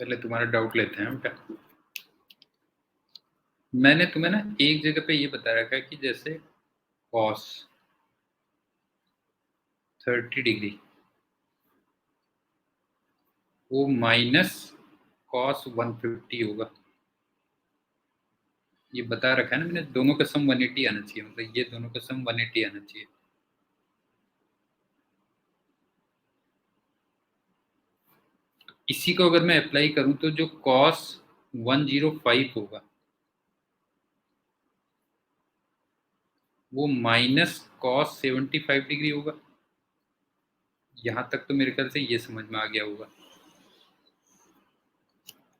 पहले तुम्हारा डाउट लेते हैं बेटा। मैंने तुम्हें ना एक जगह पे ये बता रखा है कि जैसे कॉस 30 डिग्री वो माइनस कॉस 150 होगा। ये बता रखा है ना मैंने, दोनों का सम 180 आना चाहिए, मतलब ये दोनों का सम 180 आना चाहिए। इसी को अगर मैं अप्लाई करूं तो जो कॉस 105 होगा वो माइनस कॉस 75 डिग्री होगा। यहां तक तो मेरे ख्याल से ये समझ में आ गया होगा।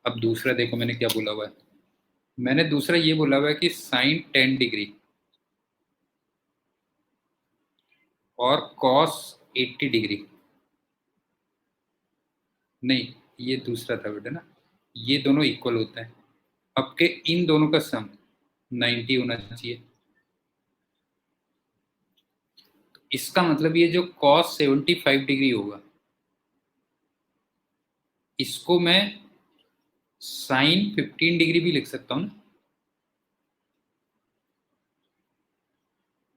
अब दूसरा देखो मैंने क्या बोला हुआ है। मैंने दूसरा ये बोला हुआ है कि साइन 10 डिग्री और कॉस 80 डिग्री। नहीं, ये दूसरा था बेटा ना, ये दोनों इक्वल होते हैं। अब के इन दोनों का सम 90 होना चाहिए। इसका मतलब ये जो कॉस 75 डिग्री होगा इसको मैं साइन 15 डिग्री भी लिख सकता हूँ।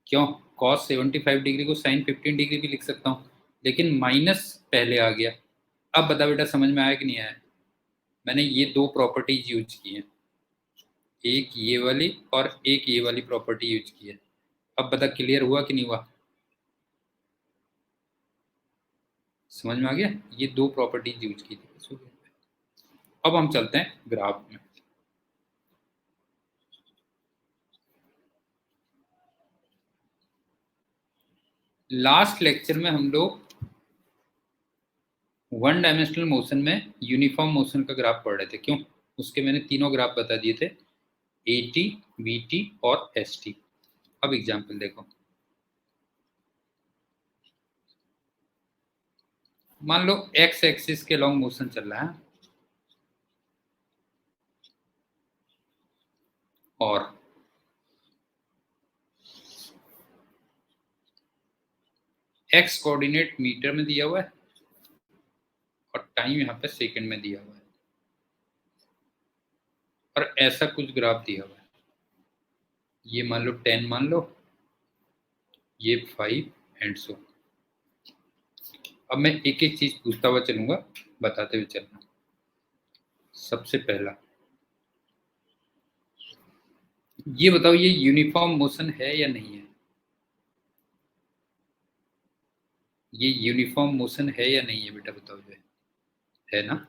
क्यों? कॉस 75 डिग्री को साइन 15 डिग्री भी लिख सकता हूँ, लेकिन माइनस पहले आ गया। अब बता बेटा समझ में आया कि नहीं आया? मैंने ये दो प्रॉपर्टीज यूज की हैं, एक ये वाली और एक ये वाली प्रॉपर्टी यूज की है। अब बता क्लियर हुआ कि नहीं हुआ? समझ में आ गया? ये दो प्रॉपर्टीज यूज की थी। अब हम चलते हैं ग्राफ में। लास्ट लेक्चर में हम लोग वन डायमेंशनल मोशन में यूनिफॉर्म मोशन का ग्राफ पढ़ रहे थे। क्यों? उसके मैंने तीनों ग्राफ बता दिए थे, AT, VT और ST। अब एग्जाम्पल देखो। मान लो एक्स एक्सिस के लॉन्ग मोशन चल रहा है और एक्स कोऑर्डिनेट मीटर में दिया हुआ है और टाइम यहाँ पे सेकंड में दिया हुआ है और ऐसा कुछ ग्राफ दिया हुआ है। ये मान लो 10 मान लो, ये 5 एंड सो। अब मैं एक एक चीज पूछता हुआ चलूंगा, बताते हुए चलना। सबसे पहला ये बताओ, ये यूनिफॉर्म मोशन है या नहीं है? ये यूनिफॉर्म मोशन है या नहीं है बेटा, बताओ जो है ना?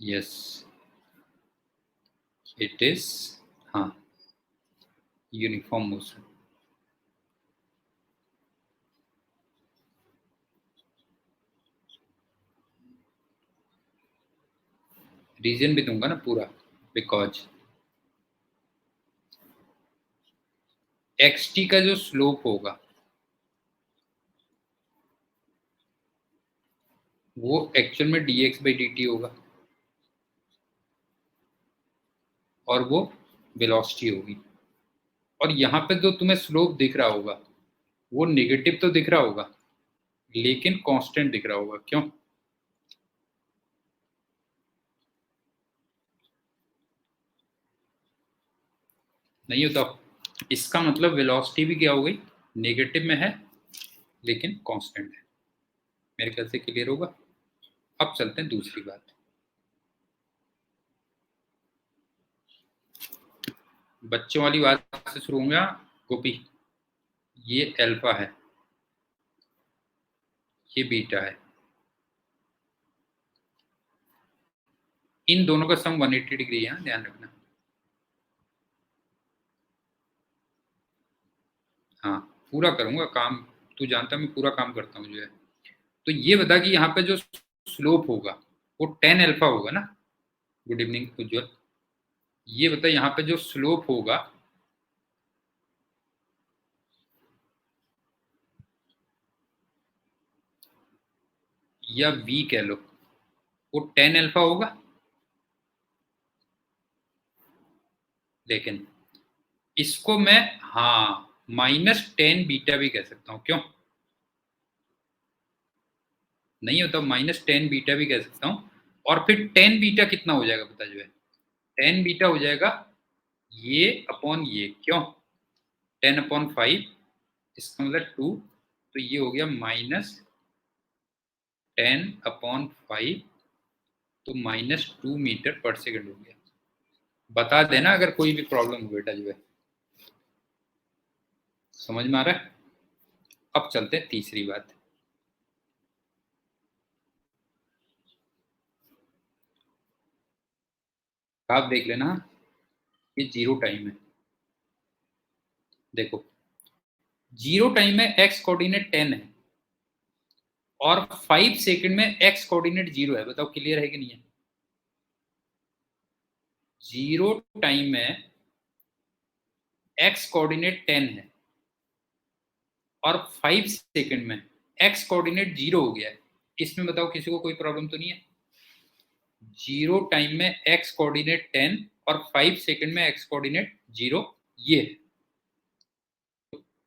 Yes it is. हाँ, यूनिफॉर्म मोशन। रीजन भी दूंगा ना पूरा, बिकॉज एक्स टी का जो स्लोप होगा वो एक्चुअल में dx बाई dt होगा और वो वेलोसिटी होगी। और यहाँ पे जो तुम्हें स्लोप दिख रहा होगा वो नेगेटिव तो दिख रहा होगा लेकिन कांस्टेंट दिख रहा होगा। क्यों? नहीं होता? इसका मतलब वेलोसिटी भी क्या हो गई, नेगेटिव में है लेकिन कांस्टेंट है। मेरे ख्याल से क्लियर होगा। अब चलते हैं दूसरी बात। बच्चों वाली बात से शुरू होंगे। गोपी, ये अल्फा है, ये बीटा है, इन दोनों का सम 180 डिग्री है, ध्यान रखना। हाँ, पूरा करूंगा काम, तू जानता मैं पूरा काम करता हूँ जो है। तो ये बता कि यहाँ पे जो स्लोप होगा वो 10 अल्फा होगा ना? गुड इवनिंग उज्जवल। ये बता यहाँ पे जो स्लोप होगा या v कह लो, वो 10 अल्फा होगा। लेकिन इसको मैं, हाँ, -10 बीटा भी कह सकता हूँ। क्यों? नहीं होता, -10 बीटा भी कह सकता हूँ। और फिर 10 बीटा कितना हो जाएगा पता जो है, 10 बीटा हो जाएगा ये अपॉन ये, क्यों 10/5, इसका मतलब 2, तो ये हो गया -10/5, तो -2 मीटर पर सेकंड हो गया। बता देना अगर कोई भी प्रॉब्लम हो बेटा जो है। समझ में आ रहा है? अब चलते हैं तीसरी बात। आप देख लेना, ये जीरो टाइम है। देखो जीरो टाइम में एक्स कोऑर्डिनेट 10 है और 5 सेकंड में एक्स कोऑर्डिनेट 0 है। बताओ क्लियर है कि नहीं है? जीरो टाइम में एक्स कोऑर्डिनेट 10 है और 5 सेकंड में एक्स कोऑर्डिनेट 0 हो गया है। इसमें बताओ किसी को कोई प्रॉब्लम तो नहीं है? जीरो टाइम में एक्स कोऑर्डिनेट 10 और 5 सेकंड में एक्स कोऑर्डिनेट 0, ये है।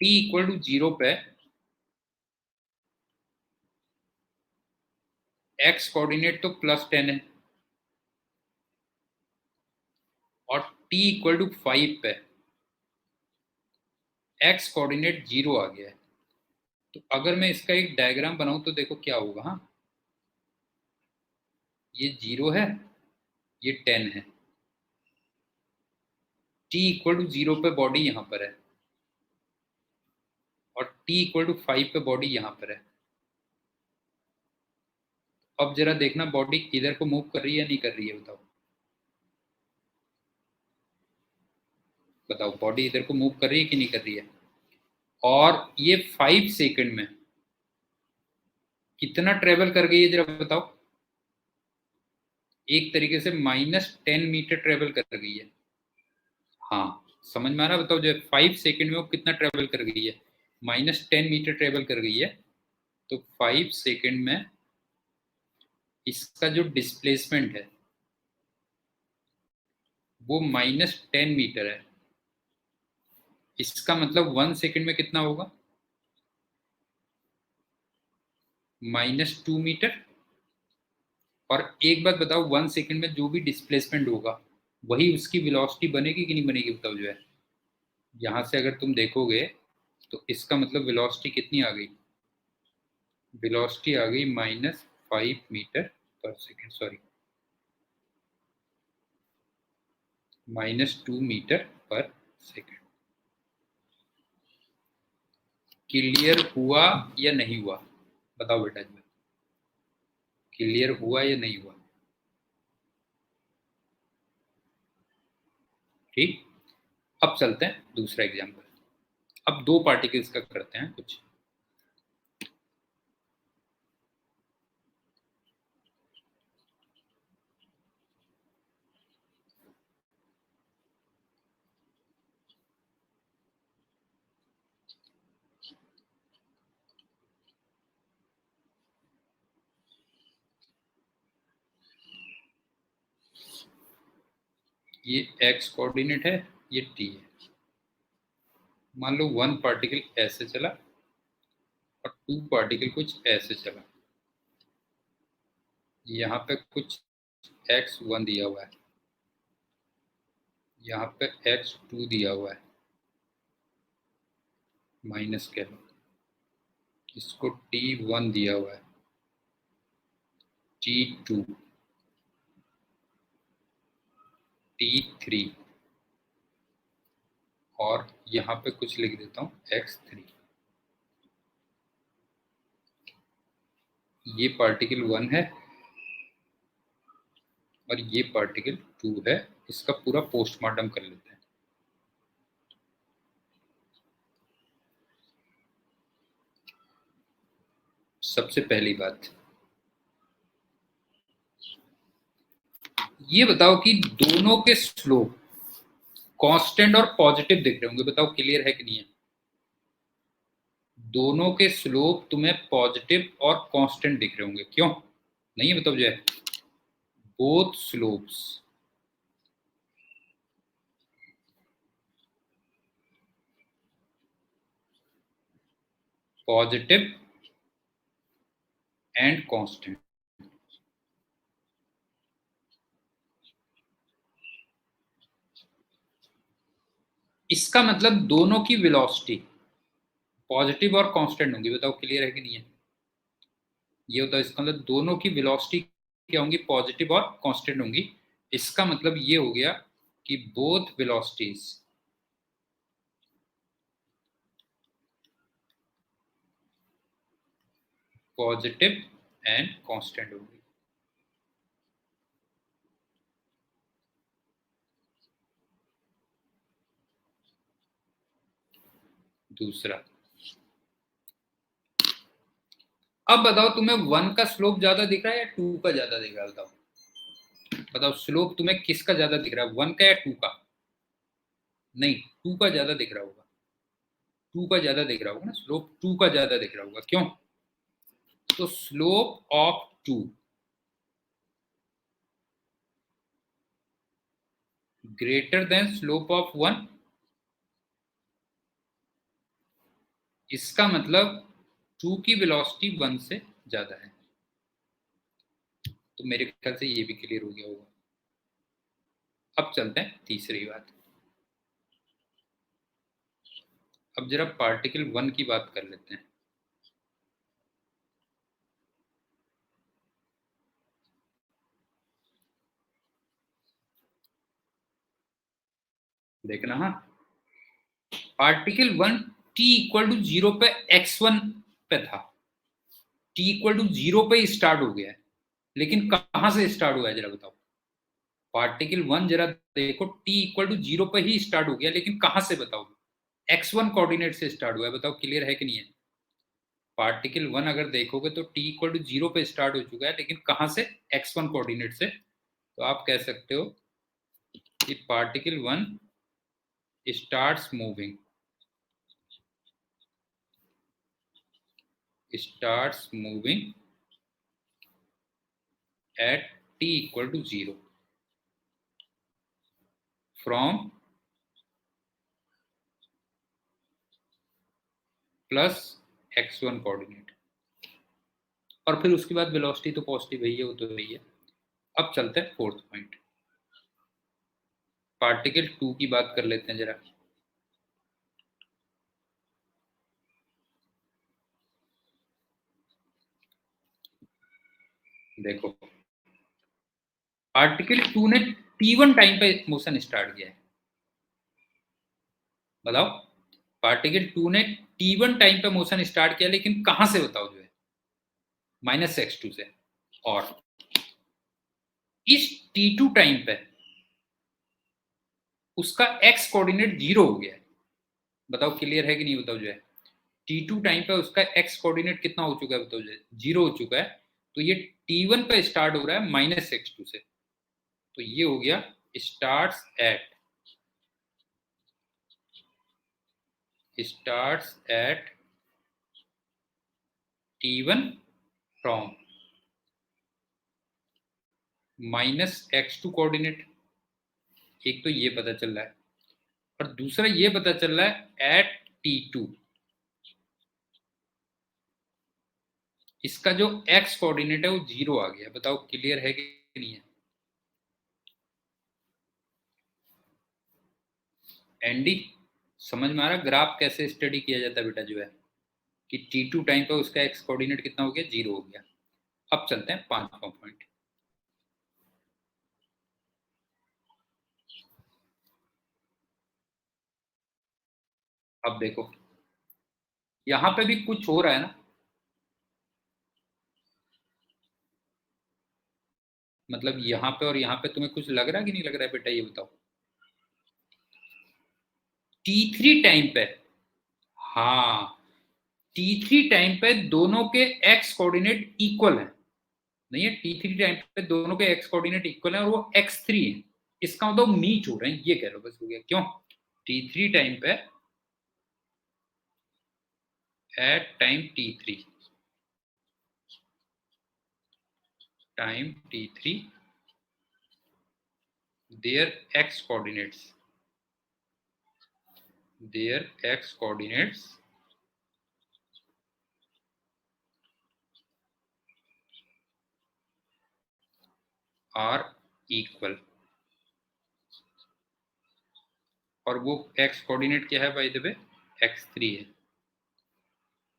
टी इक्वल टू 0 पे एक्स कोऑर्डिनेट तो +10 है और टी इक्वल टू 5 पे एक्स कोऑर्डिनेट 0 आ गया है। तो अगर मैं इसका एक डायग्राम बनाऊं तो देखो क्या होगा। हाँ, ये 0 है, ये 10 है, टी इक्वल टू 0 पे बॉडी यहां पर है और टी इक्वल टू 5 पे बॉडी यहां पर है। अब जरा देखना बॉडी इधर को मूव कर रही है या नहीं कर रही है, बताओ बताओ, बॉडी इधर को मूव कर रही है कि नहीं कर रही है? और ये 5 सेकंड में कितना ट्रेवल कर गई है जरा बताओ? एक तरीके से -10 मीटर ट्रेवल कर गई है। हाँ, समझ में आ रहा? बताओ, जो 5 सेकंड में वो कितना ट्रेवल कर गई है? -10 मीटर ट्रेवल कर गई है। तो 5 सेकंड में इसका जो डिस्प्लेसमेंट है वो -10 मीटर है। इसका मतलब 1 सेकंड में कितना होगा? -2 मीटर। और एक बात बताओ, 1 सेकंड में जो भी डिस्प्लेसमेंट होगा वही उसकी वेलोसिटी बनेगी कि नहीं बनेगी, बताओ जो है। यहाँ से अगर तुम देखोगे तो इसका मतलब वेलोसिटी कितनी आ गई? वेलोसिटी आ गई -5 मीटर पर सेकंड, सॉरी -2 मीटर पर सेकंड। क्लियर हुआ या नहीं हुआ? बताओ बेटा जी, क्लियर हुआ या नहीं हुआ? ठीक। अब चलते हैं दूसरा एग्जांपल। अब दो पार्टिकल्स का करते हैं कुछ। ये एक्स कोऑर्डिनेट है, ये टी है। मान लो वन पार्टिकल ऐसे चला और टू पार्टिकल कुछ ऐसे चला। यहाँ पे कुछ x1 दिया हुआ है, यहाँ पे x2 दिया हुआ है, माइनस कह लो। इसको t1 दिया हुआ है, t2, t3 और यहाँ पे कुछ लिख देता हूँ x3। ये पार्टिकल 1 है और ये पार्टिकल 2 है। इसका पूरा पोस्टमार्टम कर लेते हैं। सबसे पहली बात ये बताओ कि दोनों के स्लोप कांस्टेंट और पॉजिटिव दिख रहे होंगे। बताओ क्लियर है कि नहीं है? दोनों के स्लोप तुम्हें पॉजिटिव और कांस्टेंट दिख रहे होंगे, क्यों नहीं है? बताओ जो है, both slopes positive and constant. इसका मतलब दोनों की वेलोसिटी पॉजिटिव और कांस्टेंट होंगी। बताओ क्लियर है कि नहीं है? ये होता है, इसका मतलब दोनों की वेलोसिटी क्या होंगी? पॉजिटिव और कांस्टेंट होंगी। इसका मतलब ये हो गया कि both velocities positive and constant होंगी। दूसरा, अब बताओ तुम्हें 1 का स्लोप ज्यादा दिख रहा है या 2 का ज्यादा दिख रहा है? बताओ स्लोप तुम्हें किसका ज्यादा दिख रहा है, 1 का या 2 का? नहीं, 2 का ज्यादा दिख रहा होगा। 2 का ज्यादा दिख रहा होगा ना, स्लोप 2 का ज्यादा दिख रहा होगा। क्यों? तो slope of 2 greater than slope of 1। इसका मतलब 2 की वेलोसिटी 1 से ज्यादा है। तो मेरे ख्याल से ये भी क्लियर हो गया होगा। अब चलते हैं तीसरी बात। अब जरा पार्टिकल 1 की बात कर लेते हैं। देखना, हाँ, पार्टिकल 1 t इक्वल टू 0 पे x1 पे था। t इक्वल टू 0 पे ही स्टार्ट हो गया है, लेकिन कहां से स्टार्ट हुआ है जरा बताओ। पार्टिकल 1 जरा देखो, t इक्वल टू 0 पे ही स्टार्ट हो गया, लेकिन कहां से बताओ? x1 कोऑर्डिनेट से स्टार्ट हुआ है। बताओ क्लियर है कि नहीं है? पार्टिकल 1 अगर देखोगे तो t इक्वल टू 0 पे स्टार्ट हो चुका है, लेकिन कहां से? x1 कोऑर्डिनेट से। तो आप कह सकते हो कि particle 1 starts moving at t equal to 0 from plus x1 coordinate. और फिर उसके बाद वेलोसिटी तो पॉजिटिव है, वो तो वही है। अब चलते हैं फोर्थ पॉइंट, पार्टिकल 2 की बात कर लेते हैं जरा। देखो, पार्टिकल 2 ने t1 टाइम पे मोशन स्टार्ट किया है। बताओ, पार्टिकल 2 ने t1 टाइम पे मोशन स्टार्ट किया, लेकिन कहां से बताओ? जो है -x2 से। और इस t2 टाइम पे उसका x कोऑर्डिनेट 0 हो गया है। बताओ क्लियर है कि नहीं? बताओ जो है t2 टाइम पे उसका x कोऑर्डिनेट कितना हो चुका है? बताओ, 0 हो चुका है। तो ये t1 पे स्टार्ट हो रहा है -x2 से। तो ये हो गया starts at t1 from -x2 coordinate. एक तो ये पता चल रहा है, और दूसरा ये पता चल रहा है एट t2 इसका जो x कोऑर्डिनेट है वो 0 आ गया। बताओ क्लियर है कि नहीं है? एंडी, समझ में आ रहा ग्राफ कैसे स्टडी किया जाता है बेटा? जो है कि t2 टाइम पर उसका x कोऑर्डिनेट कितना हो गया? 0 हो गया। अब चलते हैं पांचवा पॉइंट। अब देखो, यहां पे भी कुछ हो रहा है ना। मतलब यहाँ पे और यहाँ पे तुम्हें कुछ लग रहा है कि नहीं लग रहा है बेटा? ये बताओ। t3 टाइम पे, हाँ, t3 टाइम पे दोनों के x कोऑर्डिनेट इक्वल है। नहीं है, t3 टाइम पे दोनों के x कोऑर्डिनेट इक्वल है और वो x3 है। इसका मतलब मीट हो रहे हैं, ये कह लो बस, हो गया। क्यों? t3 टाइम पे at time t3 their x coordinates are equal, और वो एक्स कोऑर्डिनेट क्या है बाय द वे, x3 है।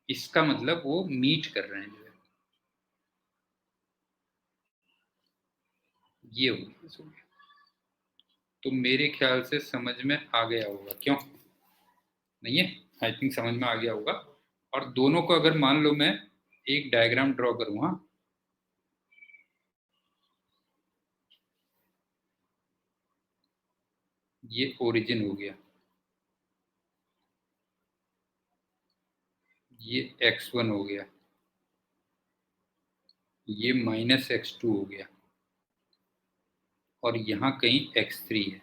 इसका मतलब वो मीट कर रहे हैं जो है, ये हो गया। तो मेरे ख्याल से समझ में आ गया होगा, क्यों नहीं है? आई थिंक समझ में आ गया होगा। और दोनों को अगर मान लो मैं एक डायग्राम ड्रॉ करूँ, हाँ, ये ओरिजिन हो गया, ये x1 हो गया, ये -x2 हो गया, और यहाँ कहीं x3 है।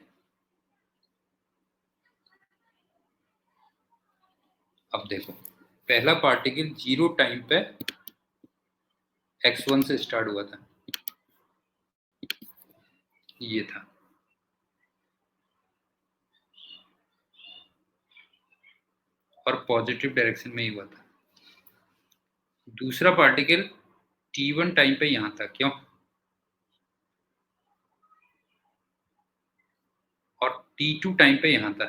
अब देखो, पहला पार्टिकल 0 टाइम पे x1 से स्टार्ट हुआ था, ये था, और पॉजिटिव डायरेक्शन में ही हुआ था। दूसरा पार्टिकल t1 टाइम पे यहाँ था, क्यों? और t2 टाइम पे यहाँ था,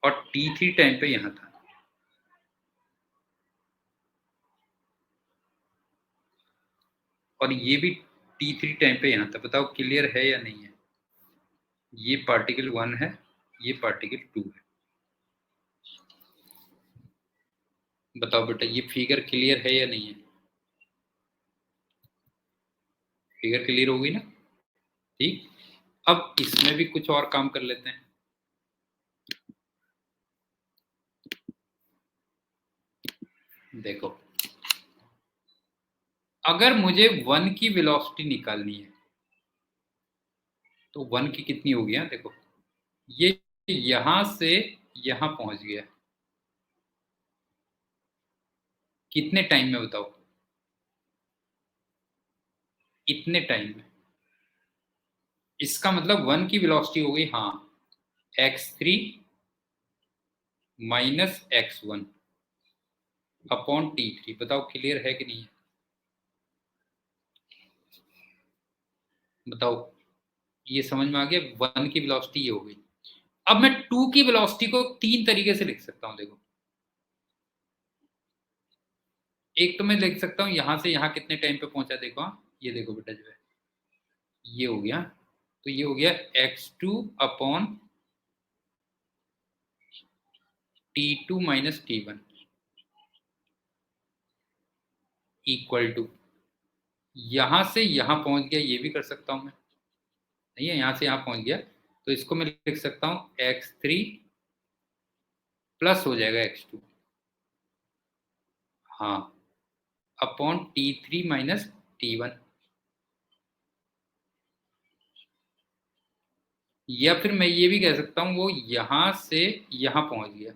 और t3 टाइम पे यहाँ था। और ये भी t3 टाइम पे यहाँ था। बताओ क्लियर है या नहीं है? ये पार्टिकल 1 है, ये पार्टिकल 2 है। बताओ बेटा, ये फिगर क्लियर है या नहीं है? फिगर क्लियर हो गई ना? ठीक। अब इसमें भी कुछ और काम कर लेते हैं। देखो, अगर मुझे 1 की वेलोसिटी निकालनी है, तो 1 की कितनी होगी? देखो, ये यहां से यहां पहुंच गया, कितने टाइम में बताओ? इतने टाइम में। इसका मतलब 1 की वेलोसिटी हो गई, हाँ, x3 minus x1 upon t3। बताओ क्लियर है कि नहीं है? बताओ, ये समझ में आ गया? 1 की वेलोसिटी ये हो गई। अब मैं 2 की वेलोसिटी को 3 तरीके से लिख सकता हूं। देखो, एक तो मैं लिख सकता हूं यहां से यहां कितने टाइम पे पहुंचा, देखो, हाँ, ये देखो बेटा जो है, ये हो गया। तो ये हो गया x2 upon t2 minus t1 equal to, यहां से यहां पहुंच गया, ये भी कर सकता हूं मैं, नहीं है, यहां से यहां पहुंच गया, तो इसको मैं लिख सकता हूं x3 प्लस हो जाएगा x2, हाँ, अपॉन t3 माइनस t1। या फिर मैं ये भी कह सकता हूं वो यहां से यहां पहुंच गया,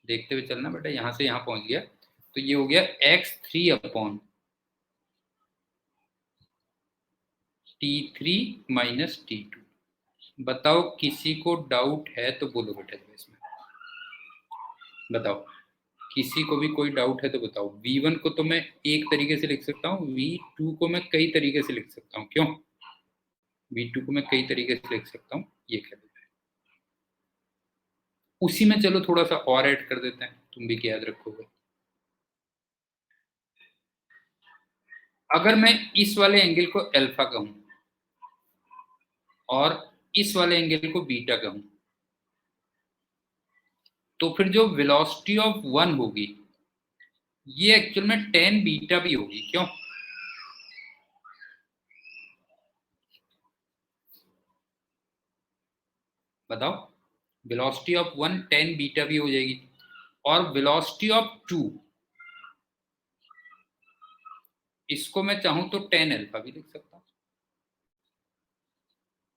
देखते हुए चलना बेटा, यहां से यहां पहुंच गया, तो ये हो गया x3 upon t3 minus t2। बताओ किसी को डाउट है तो बोलो बेटा जो इसमें, बताओ, किसी को भी कोई डाउट है तो बताओ। v1 को तो मैं एक तरीके से लिख सकता हूँ, v2 को मैं कई तरीके से लिख सकता हूँ, क्यों? v2 को मैं कई तरीके से लिख सकता हूँ, ये कह देते हैं। उसी में चलो थोड़ा सा और ऐड कर देते हैं, तुम भी क्या याद रखोगे। अगर मैं इस वाले एंगल को अल्फा कहूं और इस वाले एंगल को बीटा कहूं, तो फिर जो वेलोसिटी ऑफ 1 होगी, ये एक्चुअल में tan बीटा भी होगी, क्यों? बताओ, वेलोसिटी ऑफ 1 tan बीटा भी हो जाएगी, और वेलोसिटी ऑफ 2, इसको मैं चाहूं तो tan अल्फा भी लिख सकता हूं।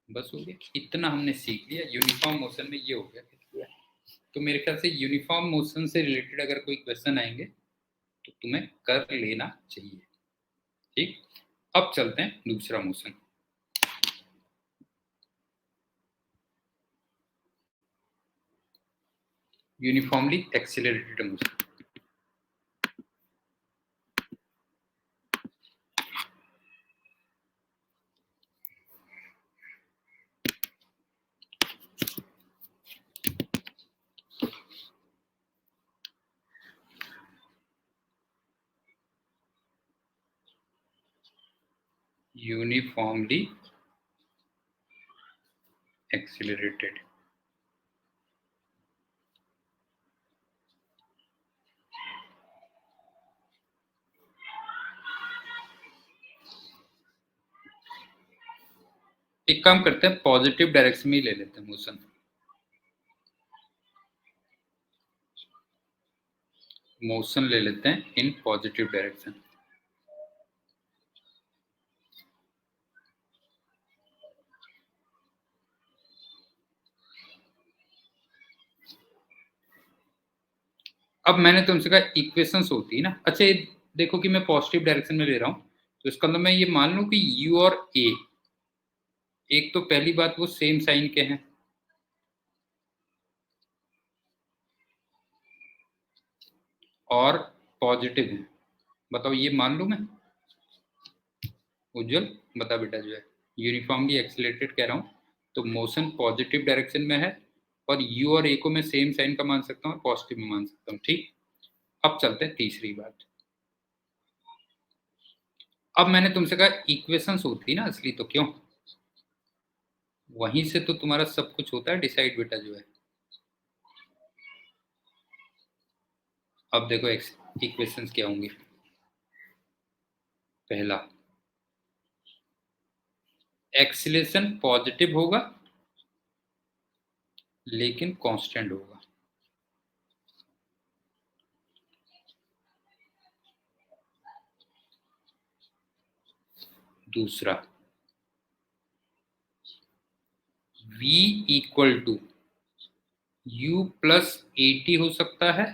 बस हो गया, इतना हमने सीख लिया। यूनिफॉर्म मोशन में ये हो गया। तो मेरे ख्याल से यूनिफॉर्म मोशन से रिलेटेड अगर कोई क्वेश्चन आएंगे तो तुम्हें कर लेना चाहिए। ठीक, अब चलते हैं दूसरा motion. Uniformly accelerated motion. Uniformly accelerated. एक काम करते हैं, पॉजिटिव डायरेक्शन में ही ले लेते हैं मोशन। मोशन ले लेते हैं इन पॉजिटिव डायरेक्शन। अब मैंने तुमसे कहा इक्वेशंस होती है ना, अच्छा ये देखो कि मैं पॉजिटिव डायरेक्शन में ले रहा हूं, तो इसका मतलब मैं ये मान लूं कि u और a, एक तो पहली बात वो सेम साइन के हैं, और पॉजिटिव है। बताओ ये मान लूं मैं? उज्जवल बता बेटा, जो है यूनिफॉर्मली एक्सिलेटेड कह रहा हूं, तो मोशन पॉजिटिव डायरेक्शन में है, और u और a को मैं सेम साइन का मान सकता हूँ, पॉजिटिव में मान सकता हूँ। ठीक, अब चलते हैं तीसरी बात। अब मैंने तुमसे कहा इक्वेशंस होती है ना असली, तो क्यों, वहीं से तो तुम्हारा सब कुछ होता है डिसाइड बेटा, जो है। अब देखो इक्वेशंस क्या होंगी। पहला, एक्सीलरेशन पॉजिटिव होगा लेकिन कांस्टेंट होगा। दूसरा, v equal to u plus a t हो सकता है,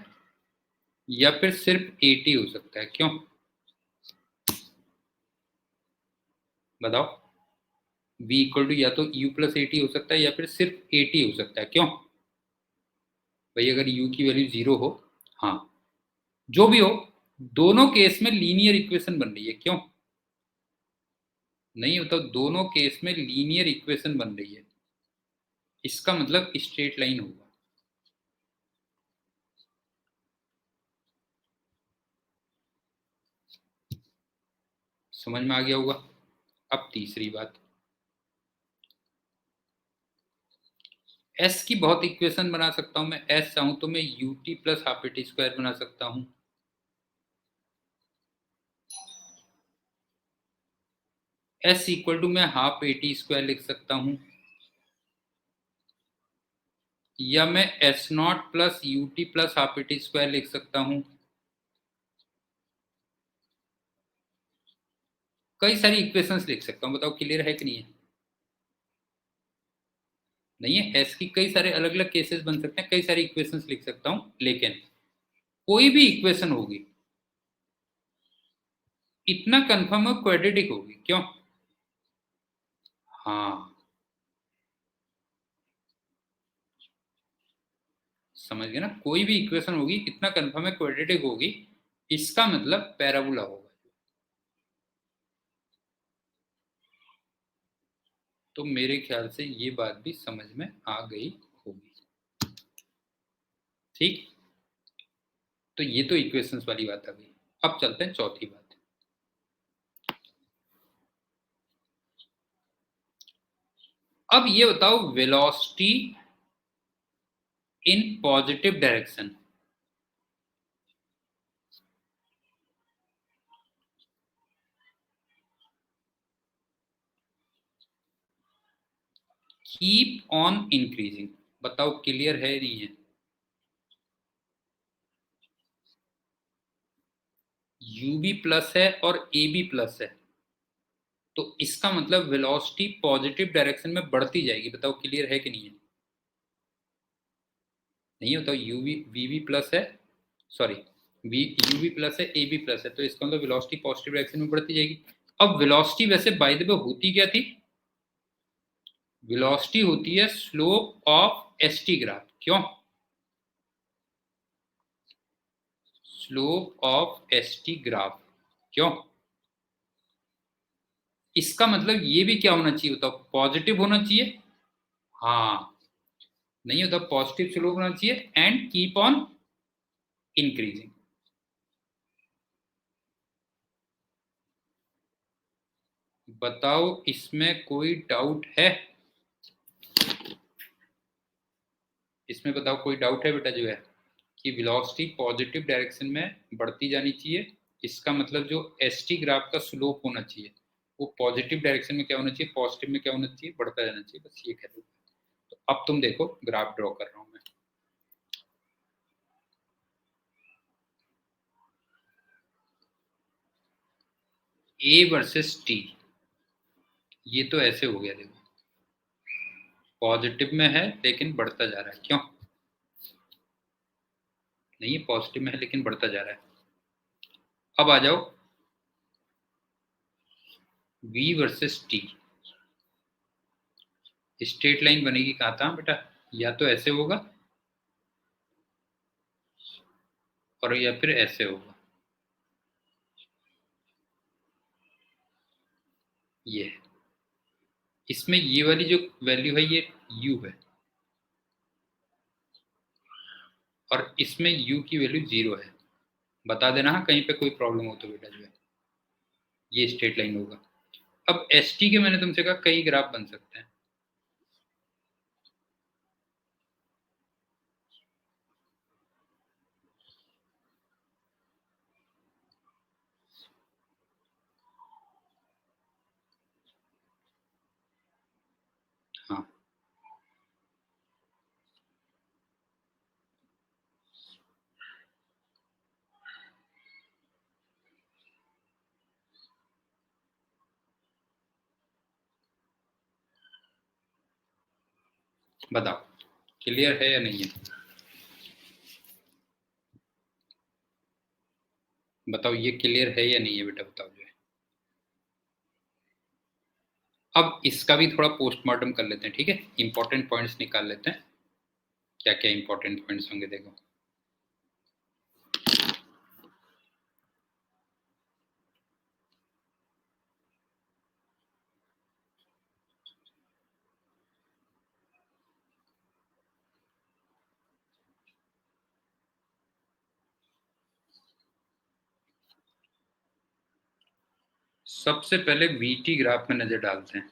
या फिर सिर्फ एटी हो सकता है। क्यों बताओ? v इक्वल टू या तो u प्लस एटी हो सकता है, या फिर सिर्फ एटी हो सकता है। क्यों भाई? अगर u की वैल्यू 0 हो, हाँ जो भी हो, दोनों केस में लीनियर इक्वेशन बन रही है। क्यों नहीं होता? दोनों केस में लीनियर इक्वेशन बन रही है, इसका मतलब स्ट्रेट लाइन होगा। समझ में आ गया होगा? अब तीसरी बात, s की बहुत इक्वेशन बना सकता हूं मैं। s चाहूं तो मैं ut plus half eighty square बना सकता हूं। s इक्वल टू मैं हाफ एटी स्क्वायर लिख सकता हूं, या मैं S not plus UT plus half eighty square लिख सकता हूं। कई सारी इक्वेशंस लिख सकता हूं, बताओ क्लियर है कि नहीं है? नहीं है? एस की कई सारे अलग अलग केसेस बन सकते हैं, कई सारी इक्वेशंस लिख सकता हूं, लेकिन कोई भी इक्वेशन होगी, इतना कंफर्म है क्वाड्रेटिक होगी। क्यों? हाँ, समझ गए ना? कोई भी इक्वेशन होगी, इतना कंफर्म है क्वाड्रेटिक होगी, इसका मतलब पैराबोला होगा। तो मेरे ख्याल से ये बात भी समझ में आ गई होगी। ठीक, तो ये तो इक्वेशंस वाली बात आ गई। अब चलते हैं चौथी बात। अब ये बताओ, velocity in positive direction, keep on increasing. बताओ क्लियर है नहीं है? u भी प्लस है और a भी प्लस है, तो इसका मतलब वेलोसिटी पॉजिटिव डायरेक्शन में बढ़ती जाएगी। बताओ क्लियर है कि नहीं है? नहीं होता? u भी v भी प्लस है, सॉरी v u भी प्लस है, a भी प्लस है, तो इसका मतलब वेलोसिटी पॉजिटिव डायरेक्शन में बढ़ती जाएगी। अब वेलोसिटी वैसे बाय द वे होती क्या थी? वेलोसिटी होती है स्लोप ऑफ एसटी ग्राफ। क्यों? Slope of ST graph. क्यों? इसका मतलब ये भी क्या होना चाहिए? बताओ, पॉजिटिव होना चाहिए। हाँ, नहीं होता? पॉजिटिव स्लोप होना चाहिए एंड कीप ऑन इंक्रीजिंग। बताओ इसमें कोई डाउट है? इसमें बताओ कोई डाउट है बेटा जो है कि वेलोसिटी पॉजिटिव डायरेक्शन में बढ़ती जानी चाहिए। इसका मतलब जो एस टी ग्राफ का स्लोप होना चाहिए वो पॉजिटिव डायरेक्शन में क्या होना चाहिए, पॉजिटिव में क्या होना चाहिए, बढ़ता जाना चाहिए, बस ये कह दो। तो अब तुम देखो ग्राफ ड्रॉ कर रहा हूं मैं। ए वर्सेस टी, ये तो ऐसे हो गया, देखो पॉजिटिव में है लेकिन बढ़ता जा रहा है, क्यों नहीं, पॉजिटिव में है लेकिन बढ़ता जा रहा है। अब आ जाओ V versus T, straight line बनेगी कहा था बेटा, या तो ऐसे होगा और या फिर ऐसे होगा, ये है। इसमें ये वाली जो वैल्यू है ये u है और इसमें u की वैल्यू 0 है। बता देना हाँ कहीं पे कोई प्रॉब्लम हो तो बेटा जो है, ये स्ट्रेट लाइन होगा। अब एस टी के मैंने तुमसे कहा कई ग्राफ बन सकते हैं। हाँ बताओ क्लियर है या नहीं है, बताओ ये क्लियर है या नहीं है बेटा, बताओ जो है। अब इसका भी थोड़ा पोस्टमार्टम कर लेते हैं, ठीक है, इंपॉर्टेंट पॉइंट्स निकाल लेते हैं। क्या क्या इंपॉर्टेंट पॉइंट्स होंगे देखो। सबसे पहले वीटी ग्राफ में नजर डालते हैं।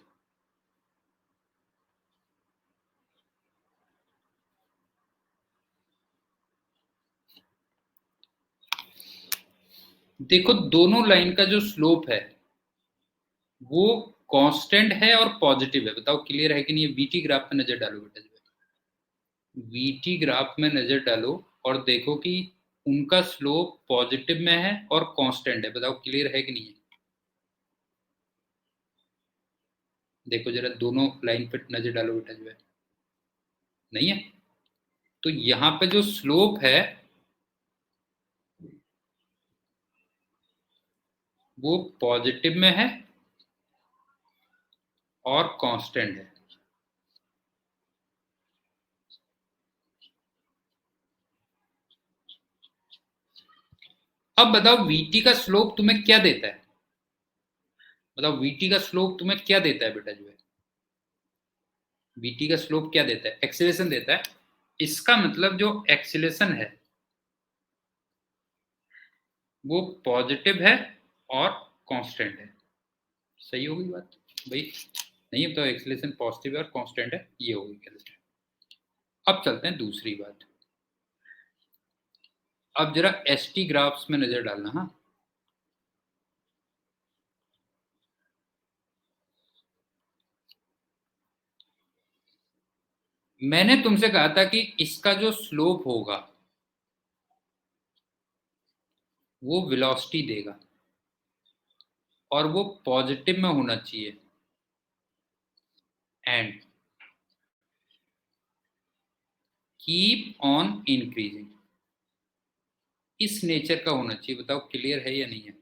देखो दोनों लाइन का जो स्लोप है वो कांस्टेंट है और पॉजिटिव है, बताओ क्लियर है कि नहीं। वीटी ग्राफ में नजर डालो बेटा, वीटी ग्राफ में नजर डालो और देखो कि उनका स्लोप पॉजिटिव में है और कांस्टेंट है, बताओ क्लियर है कि नहीं है। देखो जरा दोनों लाइन पे नजर डालो बेटा जो है, नहीं है। तो यहाँ पे जो स्लोप है वो पॉजिटिव में है और कांस्टेंट है। अब बताओ वीटी का स्लोप तुम्हें क्या देता है, बताओ वीटी का स्लोप तुम्हें क्या देता है बेटा जो है। वीटी का स्लोप क्या देता है, एक्सीलरेशन देता है। इसका मतलब जो एक्सीलरेशन है वो पॉजिटिव है और कांस्टेंट है। सही होगी बात भाई, नहीं तो एक्सीलरेशन पॉजिटिव है और कांस्टेंट है, ये होगी कैलकुलेशन। अब चलते हैं दूसरी बात। अब जरा एस टी ग्राफ्स में नजर डालना। हाँ मैंने तुमसे कहा था कि इसका जो स्लोप होगा वो वेलोसिटी देगा और वो पॉजिटिव में होना चाहिए एंड कीप ऑन इंक्रीजिंग, इस नेचर का होना चाहिए, बताओ क्लियर है या नहीं है।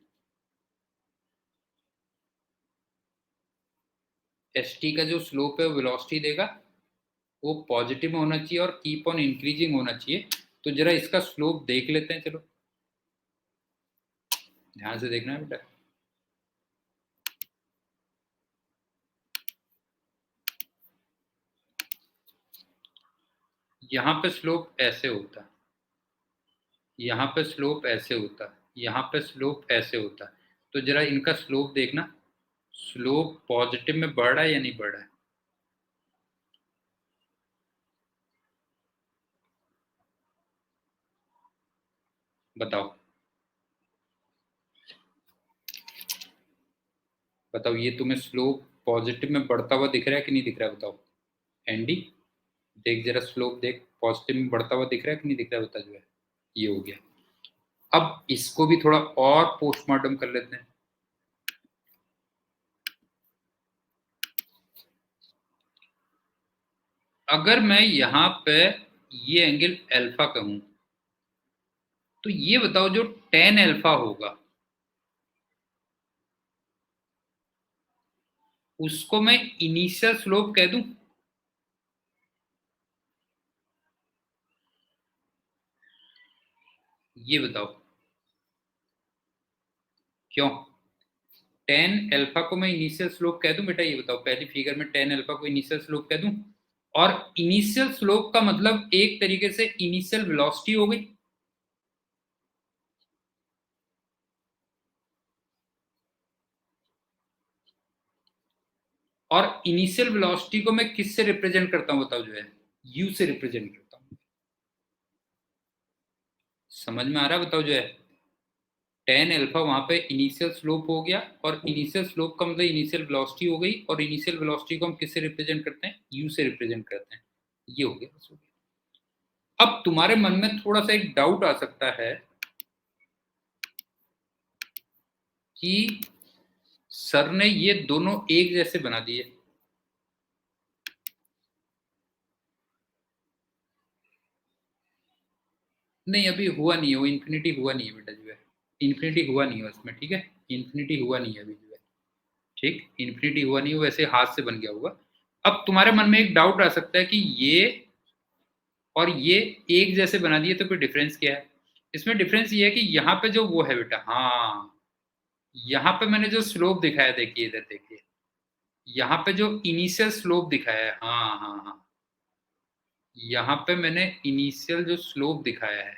एस टी का जो स्लोप है वो वेलोसिटी देगा, वो पॉजिटिव में होना चाहिए और कीप ऑन इंक्रीजिंग होना चाहिए। तो जरा इसका स्लोप देख लेते हैं, चलो ध्यान से देखना है बेटा। यहाँ पे स्लोप ऐसे होता है, यहाँ पे स्लोप ऐसे होता है, यहाँ पे स्लोप ऐसे होता है। तो जरा इनका स्लोप देखना, स्लोप पॉजिटिव में बढ़ रहा है या नहीं बढ़ रहा है? बताओ बताओ, ये तुम्हें स्लोप पॉजिटिव में बढ़ता हुआ दिख रहा है कि नहीं दिख रहा है? बताओ एंडी, देख जरा स्लोप देख, पॉजिटिव में बढ़ता हुआ दिख रहा है कि नहीं दिख रहा है? बता जो है। ये हो गया। अब इसको भी थोड़ा और पोस्टमार्टम कर लेते हैं। अगर मैं यहाँ पे ये एंगल अल्फा कहूं, तो ये बताओ जो टेन अल्फा होगा उसको मैं इनिशियल स्लोप कह दूं? ये बताओ क्यों? टेन अल्फा को मैं इनिशियल स्लोप कह दूं बेटा? ये बताओ, पहली फिगर में टेन अल्फा को इनिशियल स्लोप कह दूं? और इनिशियल स्लोप का मतलब एक तरीके से इनिशियल वेलोसिटी हो गई। और इनिशियल वेलोसिटी को मैं किससे रिप्रेजेंट करता हूं बताओ जो है? यू से रिप्रेजेंट करता हूं। समझ में आ रहा है? बताओ जो है, टेन अल्फा वहां पे इनिशियल स्लोप हो गया, और इनिशियल स्लोप का मतलब इनिशियल वेलोसिटी हो गई, और इनिशियल वेलोसिटी को हम किससे रिप्रेजेंट करते हैं? यू से रिप्रेजेंट करते हैं। ये हो गया, बस हो गया। अब तुम्हारे मन में थोड़ा सा एक डाउट आ सकता है कि सर ने ये दोनों एक जैसे बना दिए। नहीं, अभी हुआ नहीं है, वो इन्फिनिटी हुआ नहीं है बेटा जो है। इन्फिनिटी हुआ नहीं है उसमें, ठीक है? इन्फिनिटी हुआ नहीं है अभी जो है। ठीक, इन्फिनिटी हुआ नहीं है, वैसे हाथ से बन गया होगा। अब तुम्हारे मन में एक डाउट आ सकता है कि ये और ये एक जैसे बना दिए तो फिर डिफरेंस क्या है? इसमें डिफरेंस ये है कि यहाँ पे जो वो है बेटा, हाँ, यहाँ पे मैंने जो स्लोप दिखाया, देखिए इधर देखिए, यहाँ पे जो इनिशियल स्लोप दिखाया है, हाँ हाँ हाँ, यहाँ पे मैंने इनिशियल जो स्लोप दिखाया है,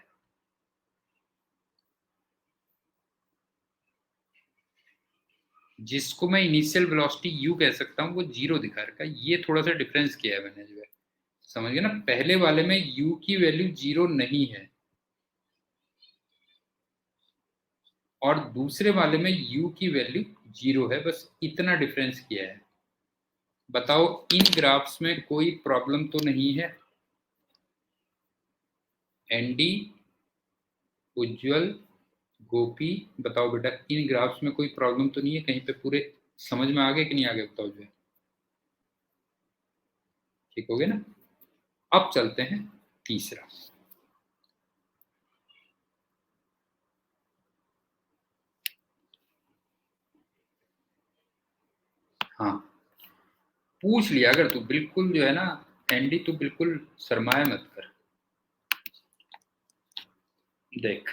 जिसको मैं इनिशियल वेलोसिटी यू कह सकता हूँ, वो जीरो दिखा रखा है। ये थोड़ा सा डिफरेंस किया है मैंने जो है। समझ गए ना? पहले वाले में यू की वैल्यू जीरो नहीं है, और दूसरे वाले में यू की वैल्यू जीरो है, बस इतना डिफरेंस किया है। बताओ इन ग्राफ्स में कोई प्रॉब्लम तो नहीं है? एनडी, उज्जवल, गोपी, बताओ बेटा, इन ग्राफ्स में कोई प्रॉब्लम तो नहीं है कहीं पे? पूरे समझ में आ गए कि नहीं आ गए? बताओ जो है। ठीक हो गया ना? अब चलते हैं तीसरा। हाँ, पूछ लिया अगर तू, बिल्कुल जो है ना एंडी, तू बिल्कुल शर्माया मत कर। देख,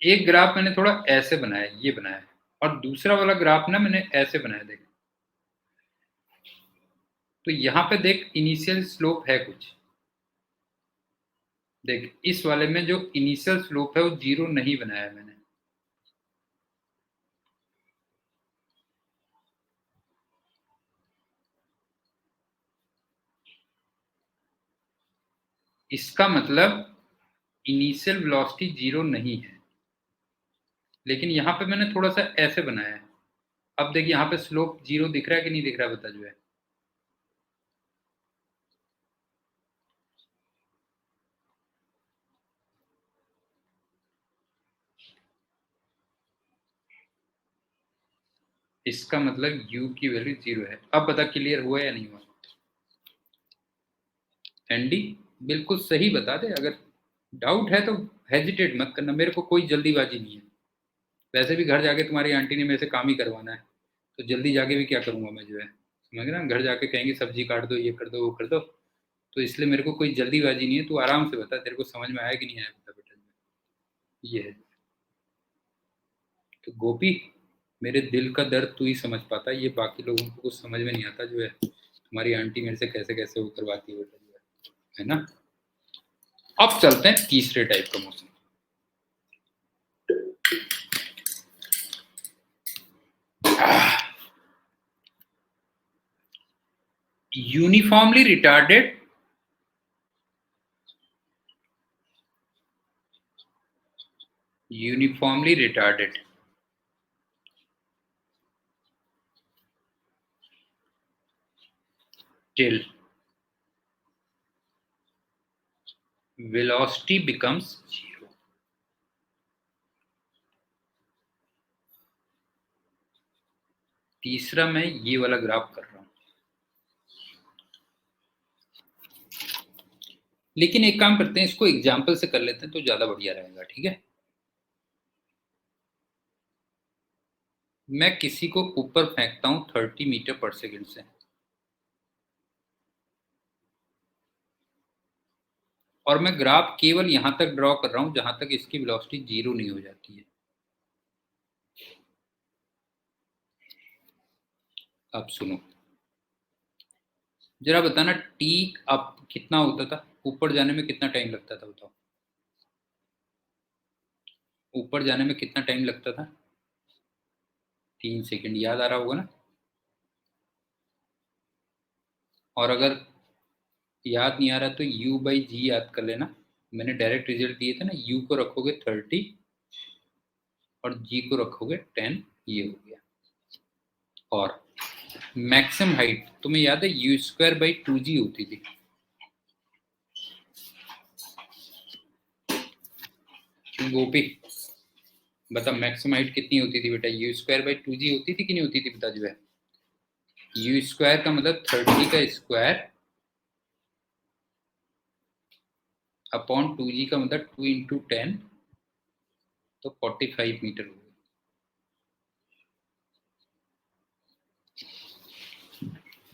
एक ग्राफ मैंने थोड़ा ऐसे बनाया, ये बनाया, और दूसरा वाला ग्राफ ना मैंने ऐसे बनाया। देख, तो यहाँ पे देख इनिशियल स्लोप है कुछ। देख, इस वाले में जो इनिशियल स्लोप है वो जीरो नहीं बनाया मैंने। इसका मतलब इनिशियल वेलोसिटी जीरो नहीं है, लेकिन यहाँ पे मैंने थोड़ा सा ऐसे बनाया है। अब देखिए यहाँ पे स्लोप जीरो दिख रहा है कि नहीं दिख रहा है? बता जो है। इसका मतलब u की वैल्यू जीरो है। अब बता क्लियर हुआ या नहीं हुआ? एंडी, बिल्कुल सही बता दे। अगर डाउट है तो हेजिटेट मत करना, मेरे को कोई जल्दीबाजी नहीं है। वैसे भी घर जाके तुम्हारी आंटी ने मेरे से काम ही करवाना है, तो जल्दी जाके भी क्या करूंगा मैं जो है? समझ रहे ना? घर जाके कहेंगे सब्जी काट दो, ये कर दो, वो कर दो, तो इसलिए मेरे को कोई जल्दीबाजी नहीं है। तू आराम से बता, तेरे को समझ में आया कि नहीं आया? बता बेटा। ये है। तो गोपी, मेरे दिल का दर्द तू ही समझ पाता है, ये बाकी लोगों को कुछ समझ में नहीं आता जो है। तुम्हारी आंटी मेरे से कैसे कैसे वो करवाती है बेटा जो है ना? अब चलते हैं तीसरे टाइप का मौसम। Uniformly retarded till velocity becomes zero. तीसरा मैं ये वाला ग्राफ कर रहा हूं, लेकिन एक काम करते हैं, इसको एग्जाम्पल से कर लेते हैं तो ज्यादा बढ़िया रहेगा। ठीक है, मैं किसी को ऊपर फेंकता हूं 30 मीटर पर सेकेंड से, और मैं ग्राफ केवल यहां तक ड्रॉ कर रहा हूं जहां तक इसकी वेलोसिटी जीरो नहीं हो जाती है। अब सुनो, जरा बताना टी अप कितना होता था, ऊपर जाने में कितना टाइम लगता था, बताओ। ऊपर जाने में कितना टाइम लगता था? 3 सेकंड, याद आ रहा होगा ना। और अगर याद नहीं आ रहा तो u बाई जी याद कर लेना, मैंने डायरेक्ट रिजल्ट दिए थे ना, u को रखोगे 30 और g को रखोगे 10, ये हो गया। और मैक्सिमम हाइट तुम्हें याद है यू स्क्वायर बाई 2g होती थी। गोपी बता, मैक्सिमम हाइट कितनी होती थी बेटा? यू स्क्वायर बाई 2g होती थी कि नहीं होती थी? बता जो है, यू स्क्वायर का मतलब 30 का स्क्वायर अपॉन 2g का मतलब 2 इंटू 10, तो 45 मीटर हो गया।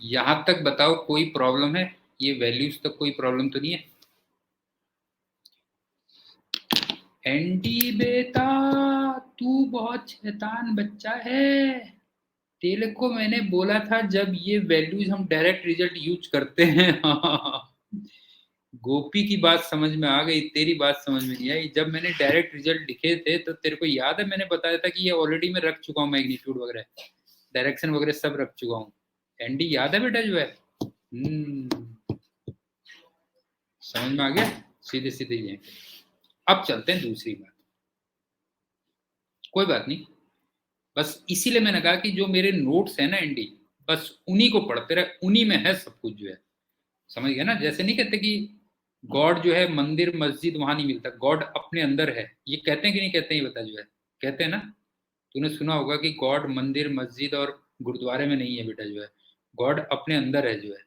यहां तक बताओ कोई प्रॉब्लम है? ये वैल्यूज तक कोई प्रॉब्लम तो नहीं है? एंडी बेटा, तू बहुत शैतान बच्चा है। तेरे को मैंने बोला था जब ये वैल्यूज हम डायरेक्ट रिजल्ट यूज करते हैं गोपी की बात समझ में आ गई, तेरी बात समझ में नहीं आई। जब मैंने डायरेक्ट रिजल्ट लिखे थे तो तेरे को याद है मैंने बताया था कि ये ऑलरेडी मैं रख चुका हूँ, मैग्नीट्यूड वगैरह डायरेक्शन वगैरह सब रख चुका हूँ। एंडी याद है बेटा जो है। समझ में आ गया, सीधे सीधे ये। अब चलते हैं दूसरी बात। कोई बात नहीं, बस इसीलिए मैंने कहा कि जो मेरे नोट्स है ना एंडी, बस उन्हीं को पढ़ते रहे, उन्हीं में है सब कुछ जो है। समझ गया ना? जैसे नहीं कहते कि गॉड जो है मंदिर मस्जिद वहां नहीं मिलता, गॉड अपने अंदर है। ये कहते हैं कि नहीं कहते हैं? ये बता जो है, कहते हैं ना। तूने सुना होगा कि गॉड मंदिर मस्जिद और गुरुद्वारे में नहीं है बेटा जो है, गॉड अपने अंदर है जो है।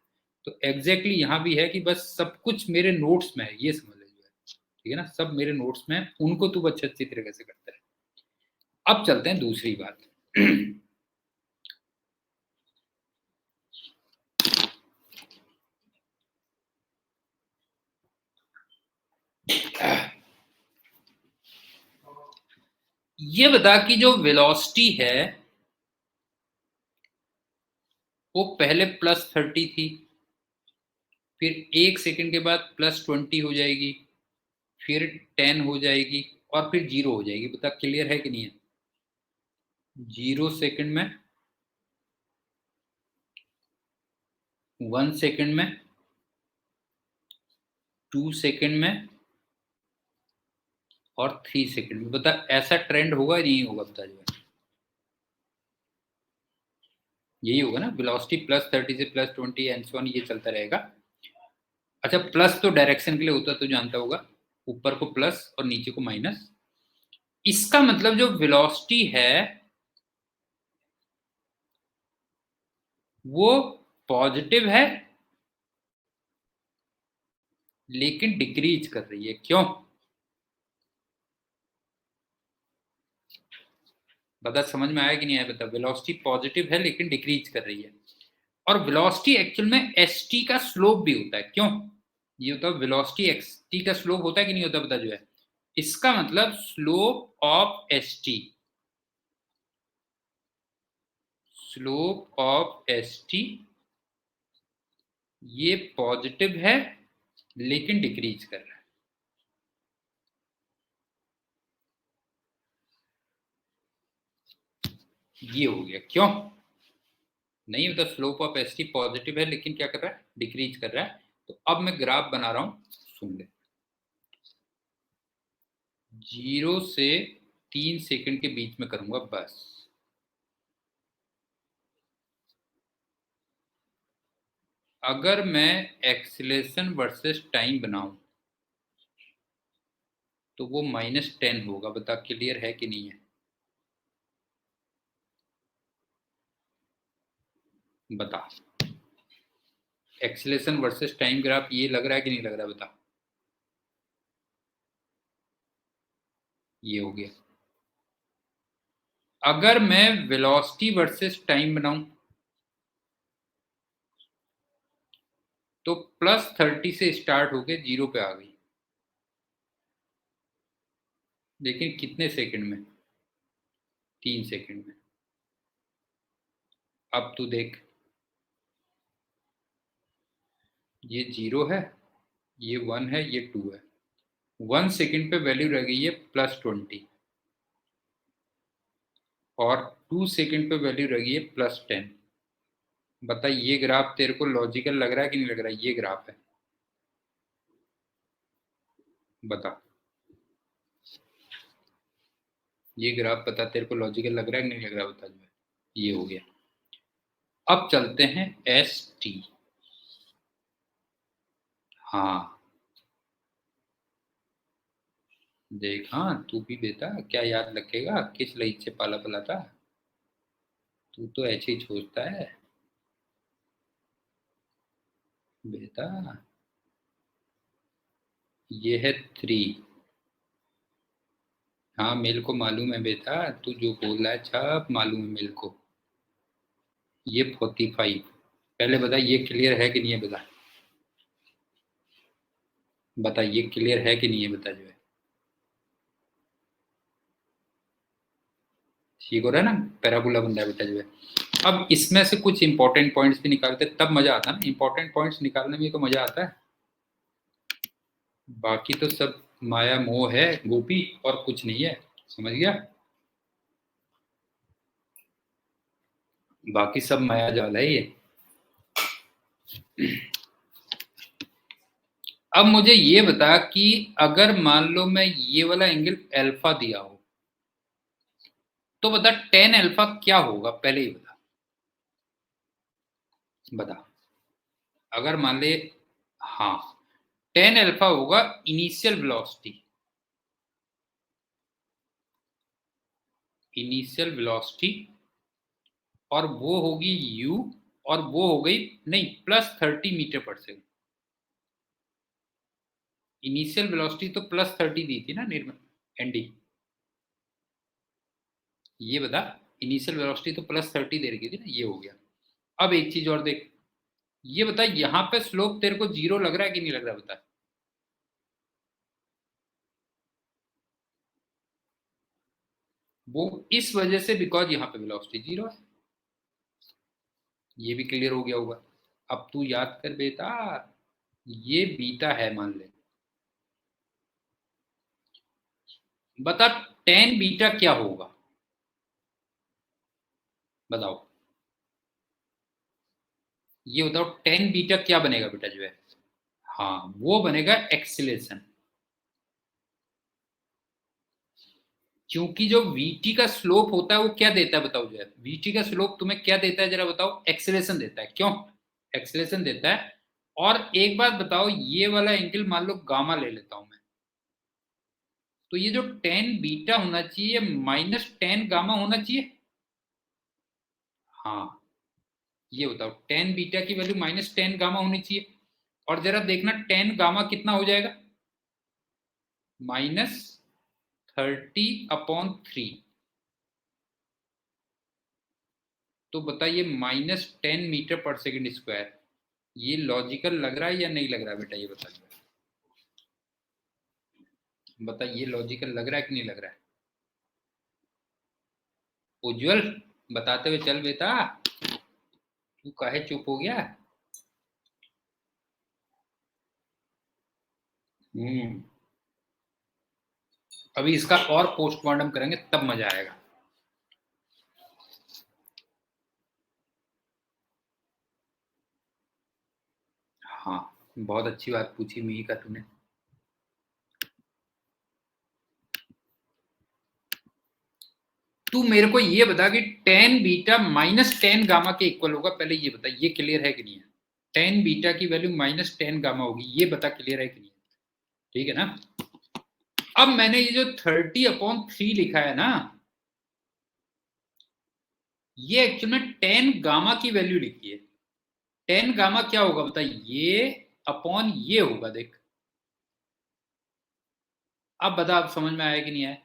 तो एग्जैक्टली यहाँ भी है कि बस सब कुछ मेरे नोट्स में है, ये समझ ले जो है। ठीक है ना, सब मेरे नोट्स में है, उनको तू अच्छी अच्छी तरीके से करता है। अब चलते हैं दूसरी बात ये बता कि जो वेलोसिटी है वो पहले +30 थी, फिर 1 सेकंड के बाद +20 हो जाएगी, फिर 10 हो जाएगी, और फिर 0 हो जाएगी। बता क्लियर है कि नहीं है? 0 सेकंड में, 1 सेकंड में, 2 सेकंड में, और 3 सेकंड में। बता ऐसा ट्रेंड होगा या नहीं होगा? बता जो, यही होगा ना, वेलोसिटी +30 से +20 एंड सो ऑन, ये चलता रहेगा। अच्छा, प्लस तो डायरेक्शन के लिए होता तो जानता होगा, ऊपर को प्लस और नीचे को माइनस। इसका मतलब जो वेलोसिटी है वो पॉजिटिव है लेकिन डिक्रीज कर रही है। क्यों? बता समझ में आया कि नहीं आया? बता, वेलोसिटी पॉजिटिव है लेकिन डिक्रीज कर रही है। और वेलोसिटी एक्चुअल में एस टी का स्लोप भी होता है। क्यों ये होता है? वेलोसिटी एक्स टी का स्लोप होता है कि नहीं होता? बता जो है, इसका मतलब slope of S T, slope of S T ये पॉजिटिव है लेकिन डिक्रीज कर रहा है। ये हो गया। क्यों? नहीं, मतलब slope of S T positive है लेकिन क्या कर रहा है, डिक्रीज कर रहा है। तो अब मैं ग्राफ बना रहा हूं, सुन ले। 0 से 3 सेकंड के बीच में करूंगा बस। अगर मैं एक्सीलरेशन वर्सेस टाइम बनाऊं तो वो -10 होगा। बता क्लियर है कि नहीं है, बता। एक्सीलरेशन वर्सेस टाइम ग्राफ ये लग रहा है कि नहीं लग रहा, बता। ये हो गया। अगर मैं वेलोसिटी वर्सेस टाइम बनाऊं तो +30 से स्टार्ट होके 0 पे आ गई, लेकिन कितने सेकंड में, 3 सेकंड में। अब तू देख, ये 0 है, ये 1 है, ये 2 है। 1 सेकंड पे वैल्यू रह गई है +20 और 2 सेकंड पे वैल्यू रह गई है +10। बता ये ग्राफ तेरे को लॉजिकल लग रहा है कि नहीं लग रहा है, ये ग्राफ है, बता। ये ग्राफ बता तेरे को लॉजिकल लग रहा है कि नहीं लग रहा, बता जो है। ये हो गया। अब चलते हैं एस टी। हाँ देख, हाँ तू भी बेटा क्या याद रखेगा, किस लई से पाला पला था। तू तो ऐसे ही सोचता है बेटा। ये है 3। हाँ मेरे को मालूम है बेटा, तू जो बोल रहा है सब मालूम है मेरे को। ये 45। पहले बता ये क्लियर है कि नहीं है, बता। बता ये क्लियर है कि नहीं है, बता जो है। ठीक हो रहा है ना, पैराबोला बन रहा है बेटा जो है। अब इसमें से कुछ इंपॉर्टेंट पॉइंट्स भी निकालते, तब मजा आता है ना, इंपॉर्टेंट पॉइंट्स निकालने में तो मजा आता है। बाकी तो सब माया मोह है गोपी, और कुछ नहीं है, समझ गया। बाकी सब माया जाल है ये। अब मुझे ये बता कि अगर मान लो मैं ये वाला एंगल अल्फा दिया हो तो बता टेन अल्फा क्या होगा, पहले ही बता। बता अगर मान ले, हाँ, टेन अल्फा होगा इनिशियल वेलोसिटी। इनिशियल वेलोसिटी और वो होगी u, और वो हो गई नहीं +30 मीटर पर सेकंड। इनिशियल वेलोसिटी तो +30 दी थी ना निर्मल एनडी, ये बता। इनिशियल वेलोसिटी तो +30 दे रखी थी ना, ये हो गया। अब एक चीज और देख, ये बता यहाँ पे स्लोप तेरे को 0 लग रहा है कि नहीं लग रहा, बता। वो इस वजह से बिकॉज यहाँ पे वेलोसिटी 0 है। ये भी क्लियर हो गया होगा। अब तू याद कर बेटा, ये बीटा है मान ले। बता टेन बीटा क्या होगा, बताओ। ये बताओ टेन बीटा क्या बनेगा बेटा जो है। हाँ वो बनेगा एक्सीलरेशन। क्योंकि जो वीटी का स्लोप होता है वो क्या देता है बताओ, जो है वीटी का स्लोप तुम्हें क्या देता है जरा बताओ, एक्सीलरेशन देता है, क्यों एक्सीलरेशन देता है। और एक बात बताओ, ये वाला एंगल मान लो गामा ले लेता हूं मैं, तो ये जो टेन बीटा होना चाहिए -10 गामा होना चाहिए। हाँ ये बताओ टेन बीटा की वैल्यू -10 गामा होनी चाहिए। और जरा देखना टेन गामा कितना हो जाएगा, -30/3। तो बताइए -10 मीटर पर सेकंड स्क्वायर। ये लॉजिकल लग रहा है या नहीं लग रहा है बेटा, ये बताइए। बता ये लॉजिकल लग रहा है कि नहीं लग रहा है। उज्जवल बताते हुए चल बेटा, तू काहे चुप हो गया। हम्म। अभी इसका और पोस्टमार्टम करेंगे तब मजा आएगा। बहुत अच्छी बात पूछी मी का तूने। तू मेरे को ये बता कि tan beta minus ten gamma के इक्वल होगा, पहले ये बता, ये क्लियर है कि नहीं है? टेन बीटा की वैल्यू माइनस टेन गामा होगी, ये बता क्लियर है कि नहीं है? ठीक है ना। अब मैंने ये जो 30/3 लिखा है ना, ये एक्चुअल में टेन गामा की वैल्यू लिखी है। टेन गामा क्या होगा बता, ये अपॉन ये होगा, देख। अब बता, अब समझ में आया कि नहीं आया?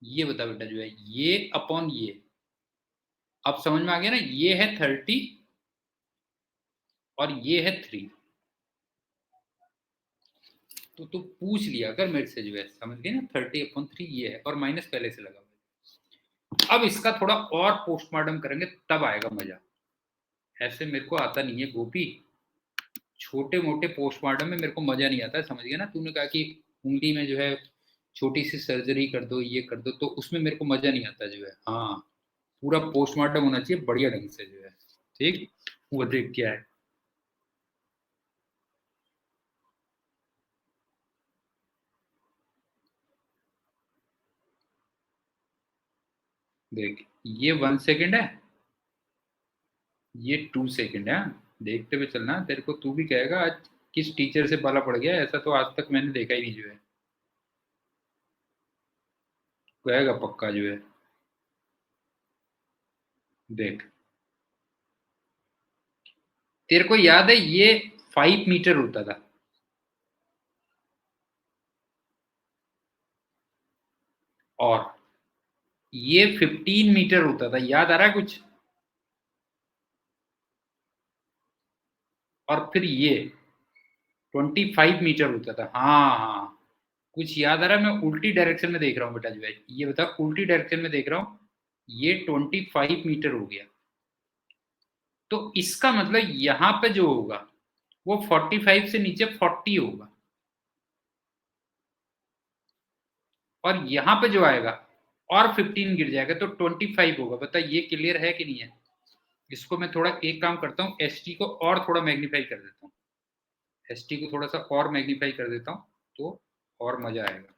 ये बता बेटा, जो है ये अपॉन ये, अब समझ में आ गया ना? ये है 30 और ये है 3। तो तू पूछ लिया अगर मेरे से, जो है समझ गए ना, 30/3 ये है और माइनस पहले से लगा हुआ है। अब इसका थोड़ा और पोस्टमार्टम करेंगे तब आएगा मजा, ऐसे मेरे को आता नहीं है गोपी। छोटे मोटे पोस्टमार्टम में मेरे को मजा नहीं आता, समझ गया ना? तूने कहा कि उंगली में जो है छोटी सी सर्जरी कर दो, ये कर दो, तो उसमें मेरे को मजा नहीं आता जो है। हाँ, पूरा पोस्टमार्टम होना चाहिए बढ़िया ढंग से जो है। ठीक, वो देख क्या है। देख, ये 1 सेकेंड है, ये 2 सेकेंड है। देखते हुए चलना, तेरे को तू भी कहेगा आज किस टीचर से पाला पड़ गया, ऐसा तो आज तक मैंने देखा ही नहीं जो है। कहेगा पक्का जो है। देख, तेरे को याद है ये 5 मीटर होता था, और ये 15 मीटर होता था, याद आ रहा है कुछ? और फिर ये 25 मीटर होता था। हाँ हाँ, कुछ याद आ रहा है? मैं उल्टी डायरेक्शन में देख रहा हूँ बेटा जो है, ये बता, उल्टी डायरेक्शन में देख रहा हूँ। ये 25 मीटर हो गया, तो इसका मतलब यहाँ पे जो होगा वो 45 से नीचे 40 होगा, और यहाँ पे जो आएगा और 15 गिर जाएगा तो 25 होगा। बता ये क्लियर है कि नहीं है? इसको मैं थोड़ा एक काम करता हूँ, एस टी को और थोड़ा मैग्नीफाई कर देता हूँ, एस टी को थोड़ा सा और मैग्नीफाई कर देता हूँ, तो और मजा आएगा।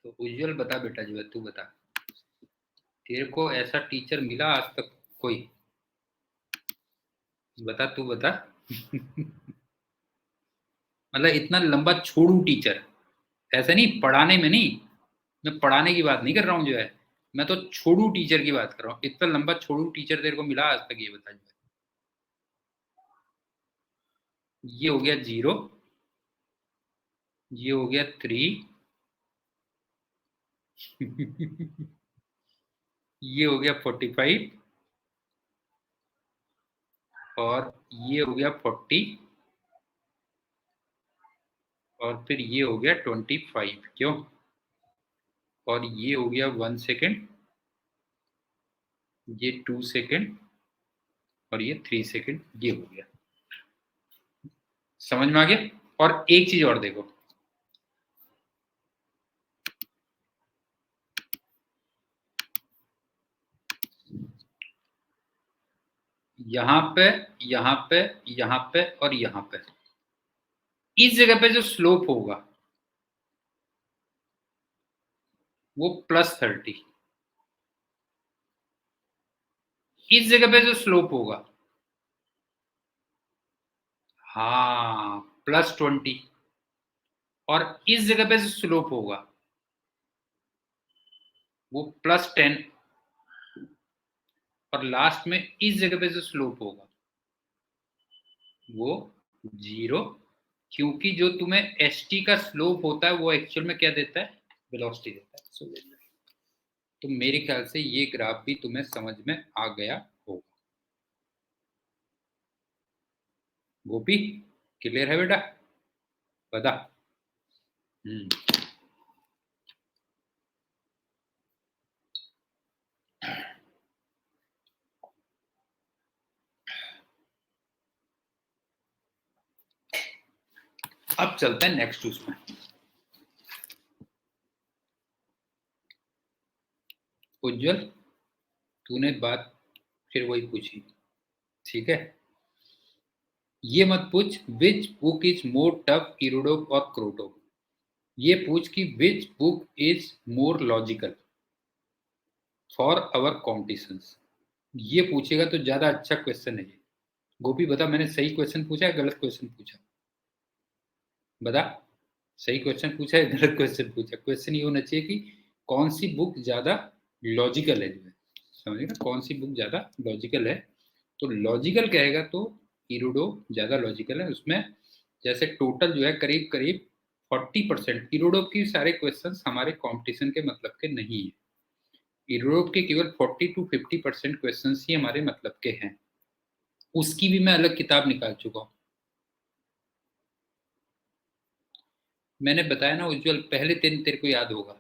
तो उज्जवल बता बेटा, जो है तू बता, तेरे को ऐसा टीचर मिला आज तक कोई? बता, तू बता। मतलब इतना लंबा छोड़ू टीचर, ऐसा नहीं, पढ़ाने में नहीं, मैं पढ़ाने की बात नहीं कर रहा हूँ जो है, मैं तो छोड़ू टीचर की बात कर रहा हूँ। इतना लंबा छोड़ू टीचर तेरे को मिला आज तक, ये बता जो है। ये हो गया 0, ये हो गया 3, ये हो गया 45, और ये हो गया 40, और फिर ये हो गया 25, क्यों? और ये हो गया 1 सेकेंड, ये 2 सेकेंड, और ये 3 सेकेंड, ये हो गया। समझ में आ गया? और एक चीज और देखो, यहाँ पे, यहाँ पे, यहाँ पे और यहाँ पे, इस जगह पे जो स्लोप होगा वो +30, इस जगह पे जो स्लोप होगा, हाँ, +20, और इस जगह पे जो स्लोप होगा वो +10, और लास्ट में इस जगह पे जो स्लोप होगा वो 0, क्योंकि जो तुम्हें एस टी का स्लोप होता है वो एक्चुअल में क्या देता है? वेलोसिटी देता है। तो मेरे ख्याल से ये ग्राफ भी तुम्हें समझ में आ गया होगा। गोपी, क्लियर है बेटा? बता। हम्म। अब चलते हैं नेक्स्ट उसमें। उज्जवल, तूने बात फिर वही पूछी, ठीक है? ये मत पूछ which book is more tough, इरोडोप और क्रोटोप। ये पूछ कि which book is more logical for our competitions. ये पूछेगा तो ज्यादा अच्छा क्वेश्चन है ये। गोपी बता, मैंने सही क्वेश्चन पूछा है गलत क्वेश्चन पूछा? बता, सही क्वेश्चन पूछा है गलत क्वेश्चन पूछा? क्वेश्चन ये होना चाहिए कि कौन सी बुक ज्यादा लॉजिकल है, जो है समझेगा, कौन सी बुक ज्यादा लॉजिकल है। तो लॉजिकल कहेगा तो इरोडो ज्यादा लॉजिकल है। उसमें जैसे टोटल जो है करीब करीब 40%, इरोडो की सारे क्वेश्चंस हमारे कंपटीशन के मतलब के नहीं है। यूरोप के केवल 40 to 50% क्वेश्चन ही हमारे मतलब के हैं। उसकी भी मैं अलग किताब निकाल चुका हूँ। मैंने बताया ना उज्जवल, पहले दिन तेरे को याद होगा,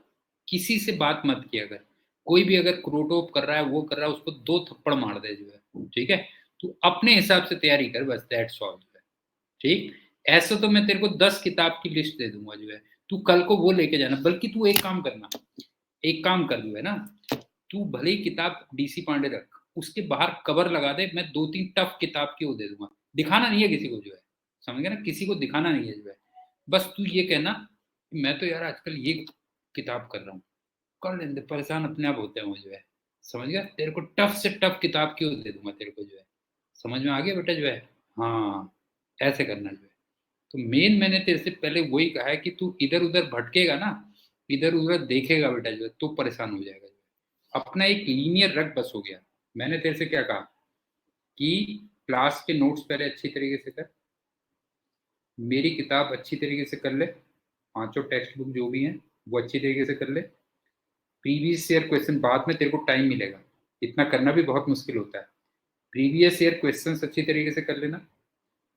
किसी से बात मत किया अगर कोई भी अगर क्रोटोप कर रहा है वो कर रहा है, उसको 2 थप्पड़ मार दे जो है, ठीक है। तू अपने हिसाब से तैयारी कर, बस दैट्स ऑल जो है, ठीक। ऐसा तो मैं तेरे को 10 किताब की लिस्ट दे दूंगा जो है, तू कल को वो लेके जाना। बल्कि तू एक काम करना, एक काम कर जो है ना, तू भले ही किताब डीसी पांडे रख, उसके बाहर कवर लगा दे, मैं 2-3 टफ किताब की वो दे दूंगा। दिखाना नहीं है किसी को जो है, समझ गया ना, किसी को दिखाना नहीं है जो है। बस तू ये कहना कि मैं तो यार आजकल ये किताब कर रहा हूँ, कर लेंगे, परेशान अपने आप होते हैं वो जो है, समझ गया। तेरे को टफ से टफ किताब की वो दे दूंगा तेरे को जो है, समझ में आ गया बेटा जो है। हाँ, ऐसे करना जो है। तो मेन मैंने तेरे से पहले वही कहा है कि तू इधर उधर भटकेगा ना, इधर उधर देखेगा बेटा जो है, तो परेशान हो जाएगा। अपना एक लीनियर रख, बस हो गया। मैंने तेरे से क्या कहा कि क्लास के नोट्स पहले अच्छी तरीके से कर, मेरी किताब अच्छी तरीके से कर ले, पांचों टेक्स्ट बुक जो भी हैं वो अच्छी तरीके से कर ले। प्रीवियस ईयर क्वेश्चन बाद में तेरे को टाइम मिलेगा, इतना करना भी बहुत मुश्किल होता है। प्रीवियस ईयर क्वेश्चंस अच्छी तरीके से कर लेना,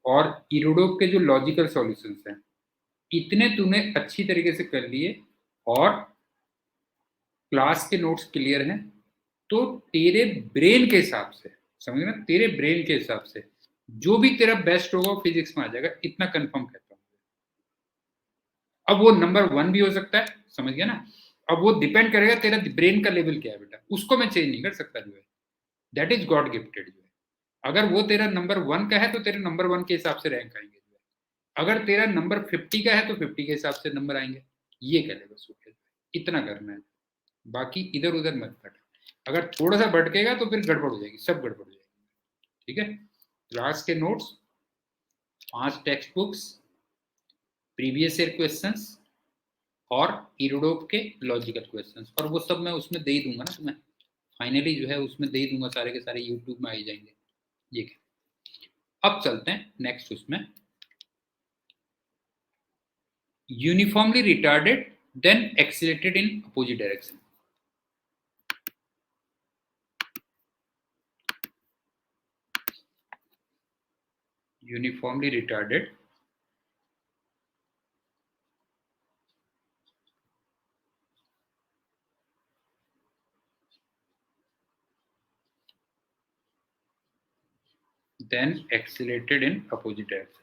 और इरोडोप के जो लॉजिकल सॉल्यूशंस हैं इतने तूने अच्छी तरीके से कर लिए, और क्लास के नोट्स क्लियर हैं, तो तेरे ब्रेन के हिसाब से, समझ ना, तेरे ब्रेन के हिसाब से जो भी तेरा बेस्ट होगा फिजिक्स में आ जाएगा, इतना कंफर्म कहता हूँ। अब वो नंबर 1 भी हो सकता है, समझ गया ना। अब वो डिपेंड करेगा तेरा ब्रेन का लेवल क्या है बेटा, उसको मैं चेंज नहीं कर सकता जो है, दैट इज गॉड गिफ्टेड जो है। अगर वो तेरा नंबर 1 का है तो तेरे नंबर 1 के हिसाब से रैंक आएंगे जो है। अगर तेरा नंबर 50 का है तो 50 के हिसाब से नंबर आएंगे। ये कह ले बस, इतना करना है। बाकी इधर उधर मत भटक, अगर थोड़ा सा भटकेगा तो फिर गड़बड़ हो जाएगी, सब गड़बड़ हो जाएगी, ठीक है। क्लास के notes, 5 text books, previous year questions, और इरोडोप के लॉजिकल क्वेश्चंस, और वो सब मैं उसमें दे ही दूंगा ना तुम्हें, फाइनली जो है उसमें दे ही दूंगा, सारे के सारे यूट्यूब में आ ही जाएंगे। ये क्या, अब चलते हैं नेक्स्ट उसमें। Uniformly retarded then accelerated in opposite direction. Uniformly retarded then accelerated in opposite direction।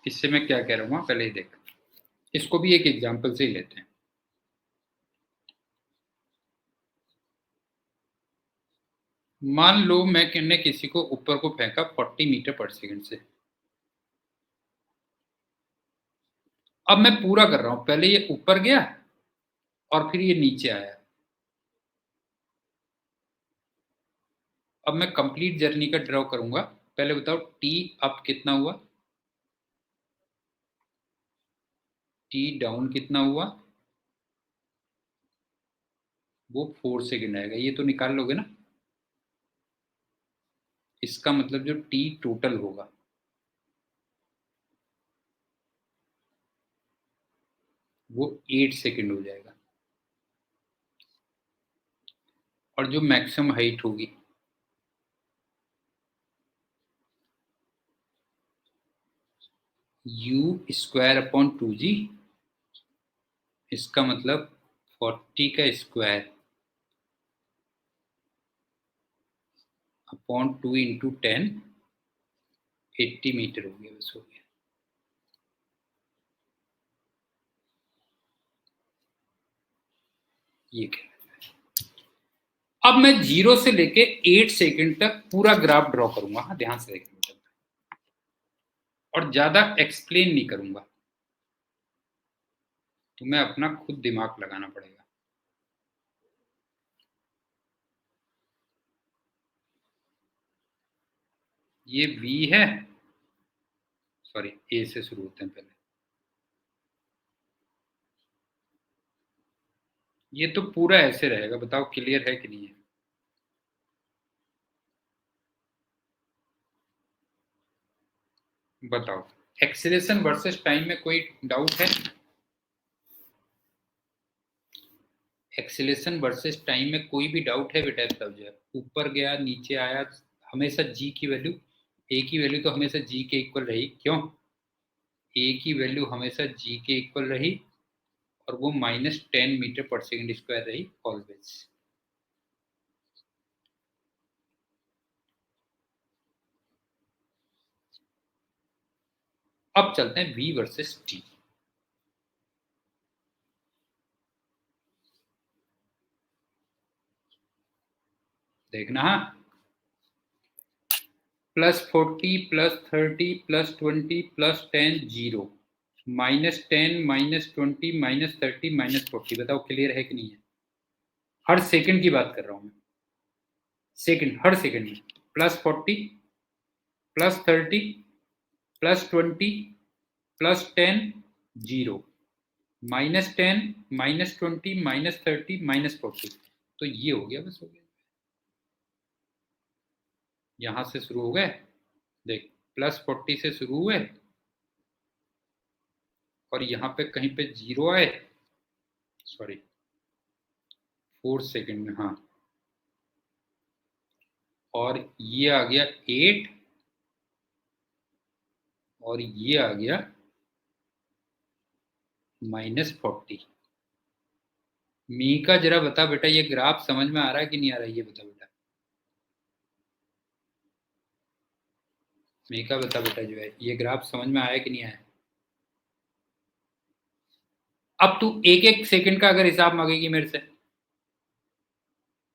इससे मैं क्या कह रहा हूँ पहले ही देख, इसको भी एक एग्जांपल से ही लेते हैं। मान लो मैंने किसी को ऊपर को फेंका 40 मीटर पर सेकंड से। अब मैं पूरा कर रहा हूं, पहले ये ऊपर गया और फिर ये नीचे आया। अब मैं कंप्लीट जर्नी का ड्रॉ करूंगा। पहले बताओ टी अप कितना हुआ, टी डाउन कितना हुआ, वो 4 सेकंड आएगा, ये तो निकाल लोगे ना। इसका मतलब जो टी टोटल होगा वो 8 सेकंड हो जाएगा, और जो मैक्सिमम हाइट होगी u² अपॉन 2g, इसका मतलब 40 का स्क्वायर अपॉन 2 इंटू 10 80 मीटर हो गया, बस हो गया। ये क्या, अब मैं 0 से लेके 8 सेकंड तक पूरा ग्राफ ड्रॉ करूंगा। हाँ, ध्यान से देखना और ज्यादा एक्सप्लेन नहीं करूंगा, तुम्हें अपना खुद दिमाग लगाना पड़ेगा। ये V है, सॉरी A से शुरू होते हैं पहले। ये तो पूरा ऐसे रहेगा, बताओ क्लियर है कि नहीं है? बताओ, एक्सीलरेशन वर्सेस टाइम में कोई डाउट है? एक्सीलरेशन वर्सेस टाइम में कोई भी डाउट है बेटा? तब जब ऊपर गया नीचे आया, हमेशा जी की वैल्यू, ए की वैल्यू तो हमेशा जी के इक्वल रही, क्यों? ए की वैल्यू हमेशा जी के इक्वल रही और वो -10 मीटर पर सेकंड स्क्वायर रही ऑलवेज। अब चलते हैं V वर्सेस T। देखना हाँ, +40 +30 +20 +10 0, -10 -20 -30 -40। बताओ क्लियर है कि नहीं है? हर सेकंड की बात कर रहा हूं मैं, सेकंड, हर सेकंड में। +40 +30 +20 +10 0, -10 -20 -30 -40। तो ये हो गया, बस हो गया। यहां से शुरू हो गए, देख +40 से शुरू हुए और यहाँ पे कहीं पे 0 आए, सॉरी 4 सेकंड में, हाँ, और ये आ गया 8 और ये आ गया -40। मी का जरा बता बेटा, ये ग्राफ समझ में आ रहा है कि नहीं आ रहा है? ये बता बेटा, मी का बता बेटा, जो है ये ग्राफ समझ में आया कि नहीं आया? अब तू एक एक सेकंड का अगर हिसाब मांगेगी मेरे से,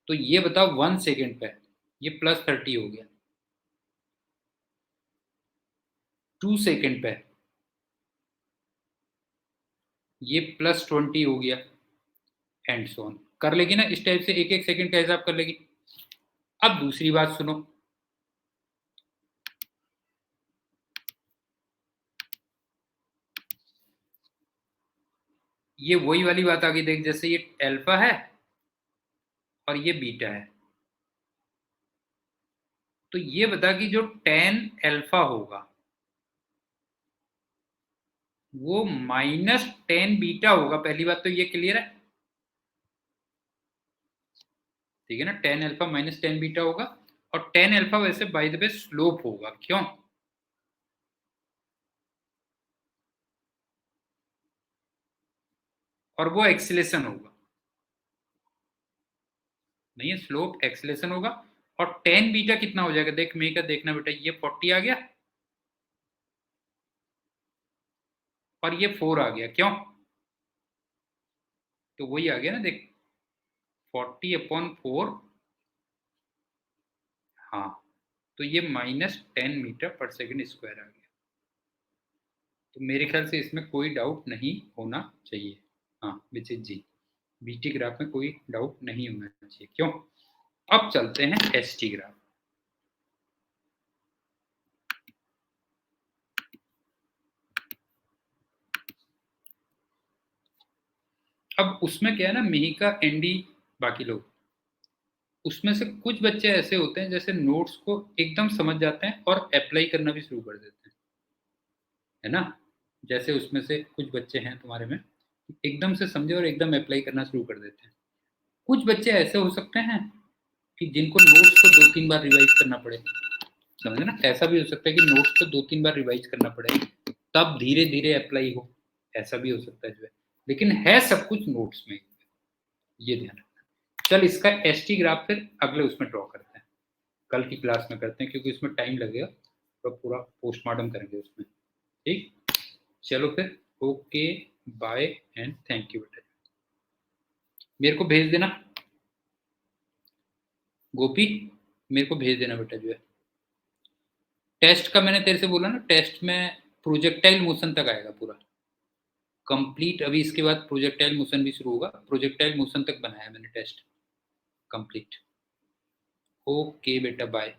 तो ये बताओ 1 सेकंड पे ये +30 हो गया, 2 सेकंड पे ये +20 हो गया, एंड सो ऑन। कर लेगी ना इस टाइप से, एक एक सेकंड का हिसाब कर लेगी। अब दूसरी बात सुनो, ये वही वाली बात आ गई, देख जैसे ये अल्फा है और ये बीटा है, तो ये बता कि जो tan अल्फा होगा वो -10 बीटा होगा। पहली बात तो ये क्लियर है, ठीक है ना? tan अल्फा -10 बीटा होगा, और tan अल्फा वैसे बाय द वे स्लोप होगा, क्यों? और वो एक्सीलेशन होगा, नहीं है स्लोप, एक्सीलेशन होगा। और tan बीटा कितना हो जाएगा, देख मे का देखना बेटा, ये 40 आ गया और ये 4 आ गया, क्यों? तो वही आ गया ना, देख 40/4, हाँ, तो ये -10 मीटर पर सेकंड स्क्वायर आ गया। तो मेरे ख्याल से इसमें कोई डाउट नहीं होना चाहिए, हाँ, विच इज जी। बीटी ग्राफ में कोई डाउट नहीं होना चाहिए, क्यों? अब चलते हैं एसटी ग्राफ। अब उसमें क्या है ना, मिहिका, एनडी, बाकी लोग, उसमें से कुछ बच्चे ऐसे होते हैं जैसे नोट्स को एकदम समझ जाते हैं और अप्लाई करना भी शुरू कर देते हैं, है ना? जैसे उसमें से कुछ बच्चे हैं तुम्हारे में, एकदम से समझे और एकदम अप्लाई करना शुरू कर देते हैं। कुछ बच्चे ऐसे हो सकते हैं कि जिनको नोट्स को 2-3 बार रिवाइज करना पड़े, समझे ना? ऐसा भी हो सकता है कि नोट्स को 2-3 बार रिवाइज करना पड़े, तब धीरे धीरे अप्लाई हो, ऐसा भी हो सकता है जो है। लेकिन है सब कुछ नोट्स में, ये ध्यान रखना। चल इसका एसटी ग्राफ फिर अगले उसमें ड्रॉ करते हैं, कल की क्लास में करते हैं, क्योंकि इसमें टाइम लगेगा, तो पूरा पोस्टमार्टम करेंगे उसमें। ठीक, चलो फिर, okay, bye and thank you बेटा। मेरे को भेज देना गोपी, मेरे को भेज देना बेटा जो है टेस्ट का। मैंने तेरे से बोला ना, टेस्ट में प्रोजेक्टाइल मोशन तक आएगा पूरा कंप्लीट। अभी इसके बाद प्रोजेक्टाइल मोशन भी शुरू होगा, प्रोजेक्टाइल मोशन तक बनाया मैंने टेस्ट कंप्लीट। ओके बेटा, बाय।